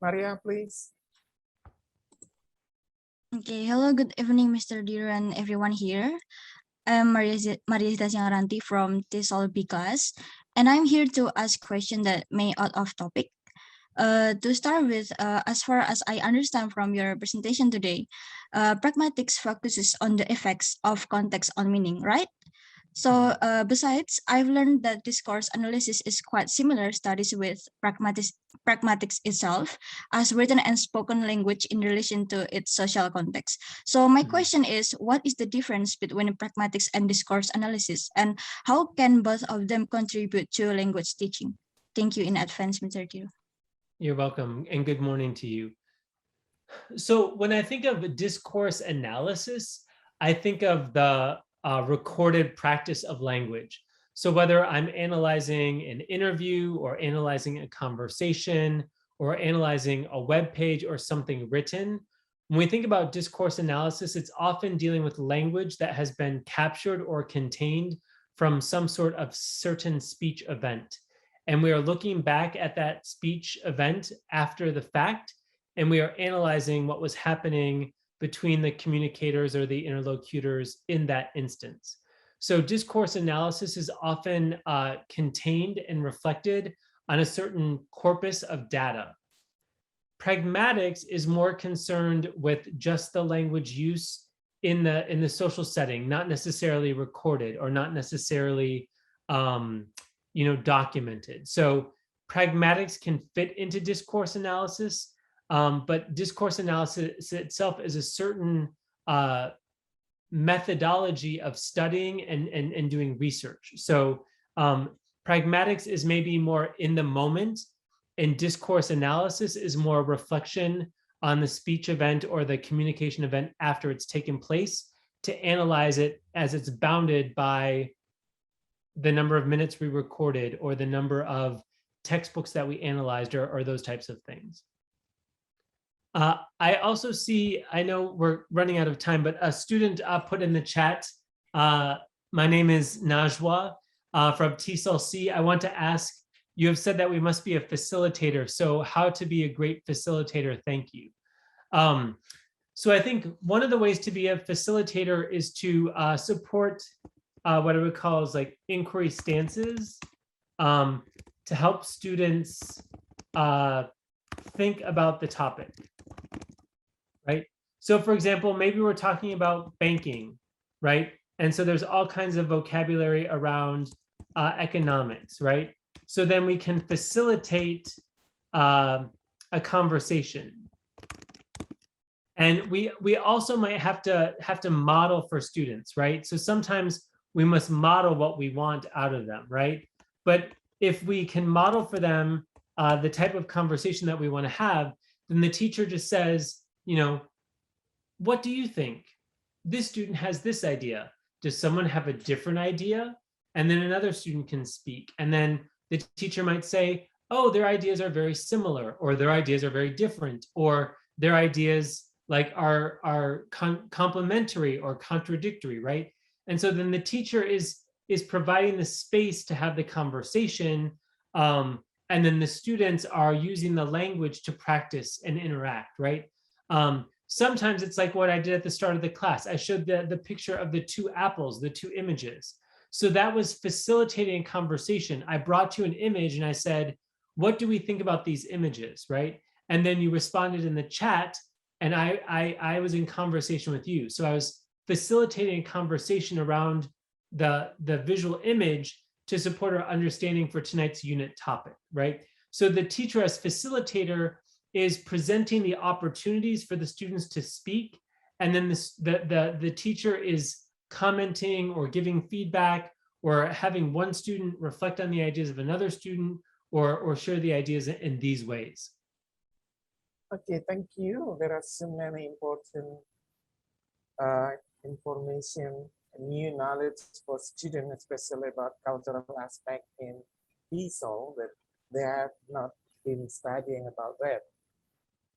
Maria, please. Okay, hello, good evening, Mr. Deroo and everyone here. I'm Maria Ginanto from TESOL B class, and I'm here to ask questions that may out of topic. To start with, as far as I understand from your presentation today, pragmatics focuses on the effects of context on meaning, right? So besides, I've learned that discourse analysis is quite similar studies with pragmatics itself as written and spoken language in relation to its social context. So my question is, what is the difference between pragmatics and discourse analysis, and how can both of them contribute to language teaching? Thank you in advance, Mr. Deroo. You're welcome, and good morning to you. So when I think of discourse analysis, I think of the recorded practice of language. So whether I'm analyzing an interview or analyzing a conversation or analyzing a web page or something written, when we think about discourse analysis, it's often dealing with language that has been captured or contained from some sort of certain speech event. And we are looking back at that speech event after the fact, and we are analyzing what was happening between the communicators or the interlocutors in that instance. So discourse analysis is often contained and reflected on a certain corpus of data. Pragmatics is more concerned with just the language use in the social setting, not necessarily recorded or not necessarily documented. So pragmatics can fit into discourse analysis, but discourse analysis itself is a certain methodology of studying and doing research. So pragmatics is maybe more in the moment, and discourse analysis is more reflection on the speech event or the communication event after it's taken place, to analyze it as it's bounded by the number of minutes we recorded or the number of textbooks that we analyzed or those types of things. I also see, I know we're running out of time, but a student put in the chat, my name is Najwa from TESOL C. I want to ask, you have said that we must be a facilitator. So how to be a great facilitator? Thank you. So I think one of the ways to be a facilitator is to support what I would call is like inquiry stances, to help students think about the topic, right? So for example, maybe we're talking about banking, right? And so there's all kinds of vocabulary around economics, right? So then we can facilitate a conversation. And we also might have to model for students, right? So sometimes we must model what we want out of them, right? But if we can model for them the type of conversation that we want to have, then the teacher just says, what do you think? This student has this idea. Does someone have a different idea? And then another student can speak. And then the teacher might say, oh, their ideas are very similar, or their ideas are very different, or their ideas like are complementary or contradictory, right? And so then the teacher is providing the space to have the conversation, And then the students are using the language to practice and interact, right? Sometimes it's like what I did at the start of the class. I showed the picture of the two apples, the two images. So that was facilitating conversation. I brought you an image and I said, what do we think about these images, right? And then you responded in the chat, and I was in conversation with you. So I was facilitating a conversation around the visual image to support our understanding for tonight's unit topic, right? So the teacher as facilitator is presenting the opportunities for the students to speak, and then the teacher is commenting or giving feedback or having one student reflect on the ideas of another student or share the ideas in these ways. Okay, thank you. There are so many important information, new knowledge for students, especially about cultural aspect in TESOL, that they have not been studying about that.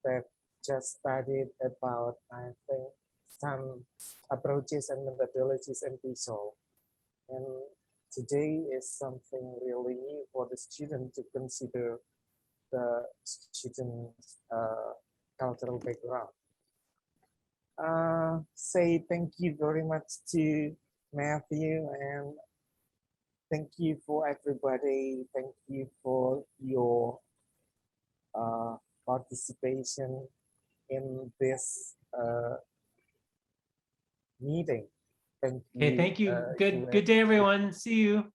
They've just studied about, I think, some approaches and methodologies in TESOL. And today is something really new for the student to consider the student's cultural background. Say thank you very much to Matthew, and thank you for everybody. Thank you for your participation in this meeting. Thank you. Okay, thank you. Good day, everyone. See you.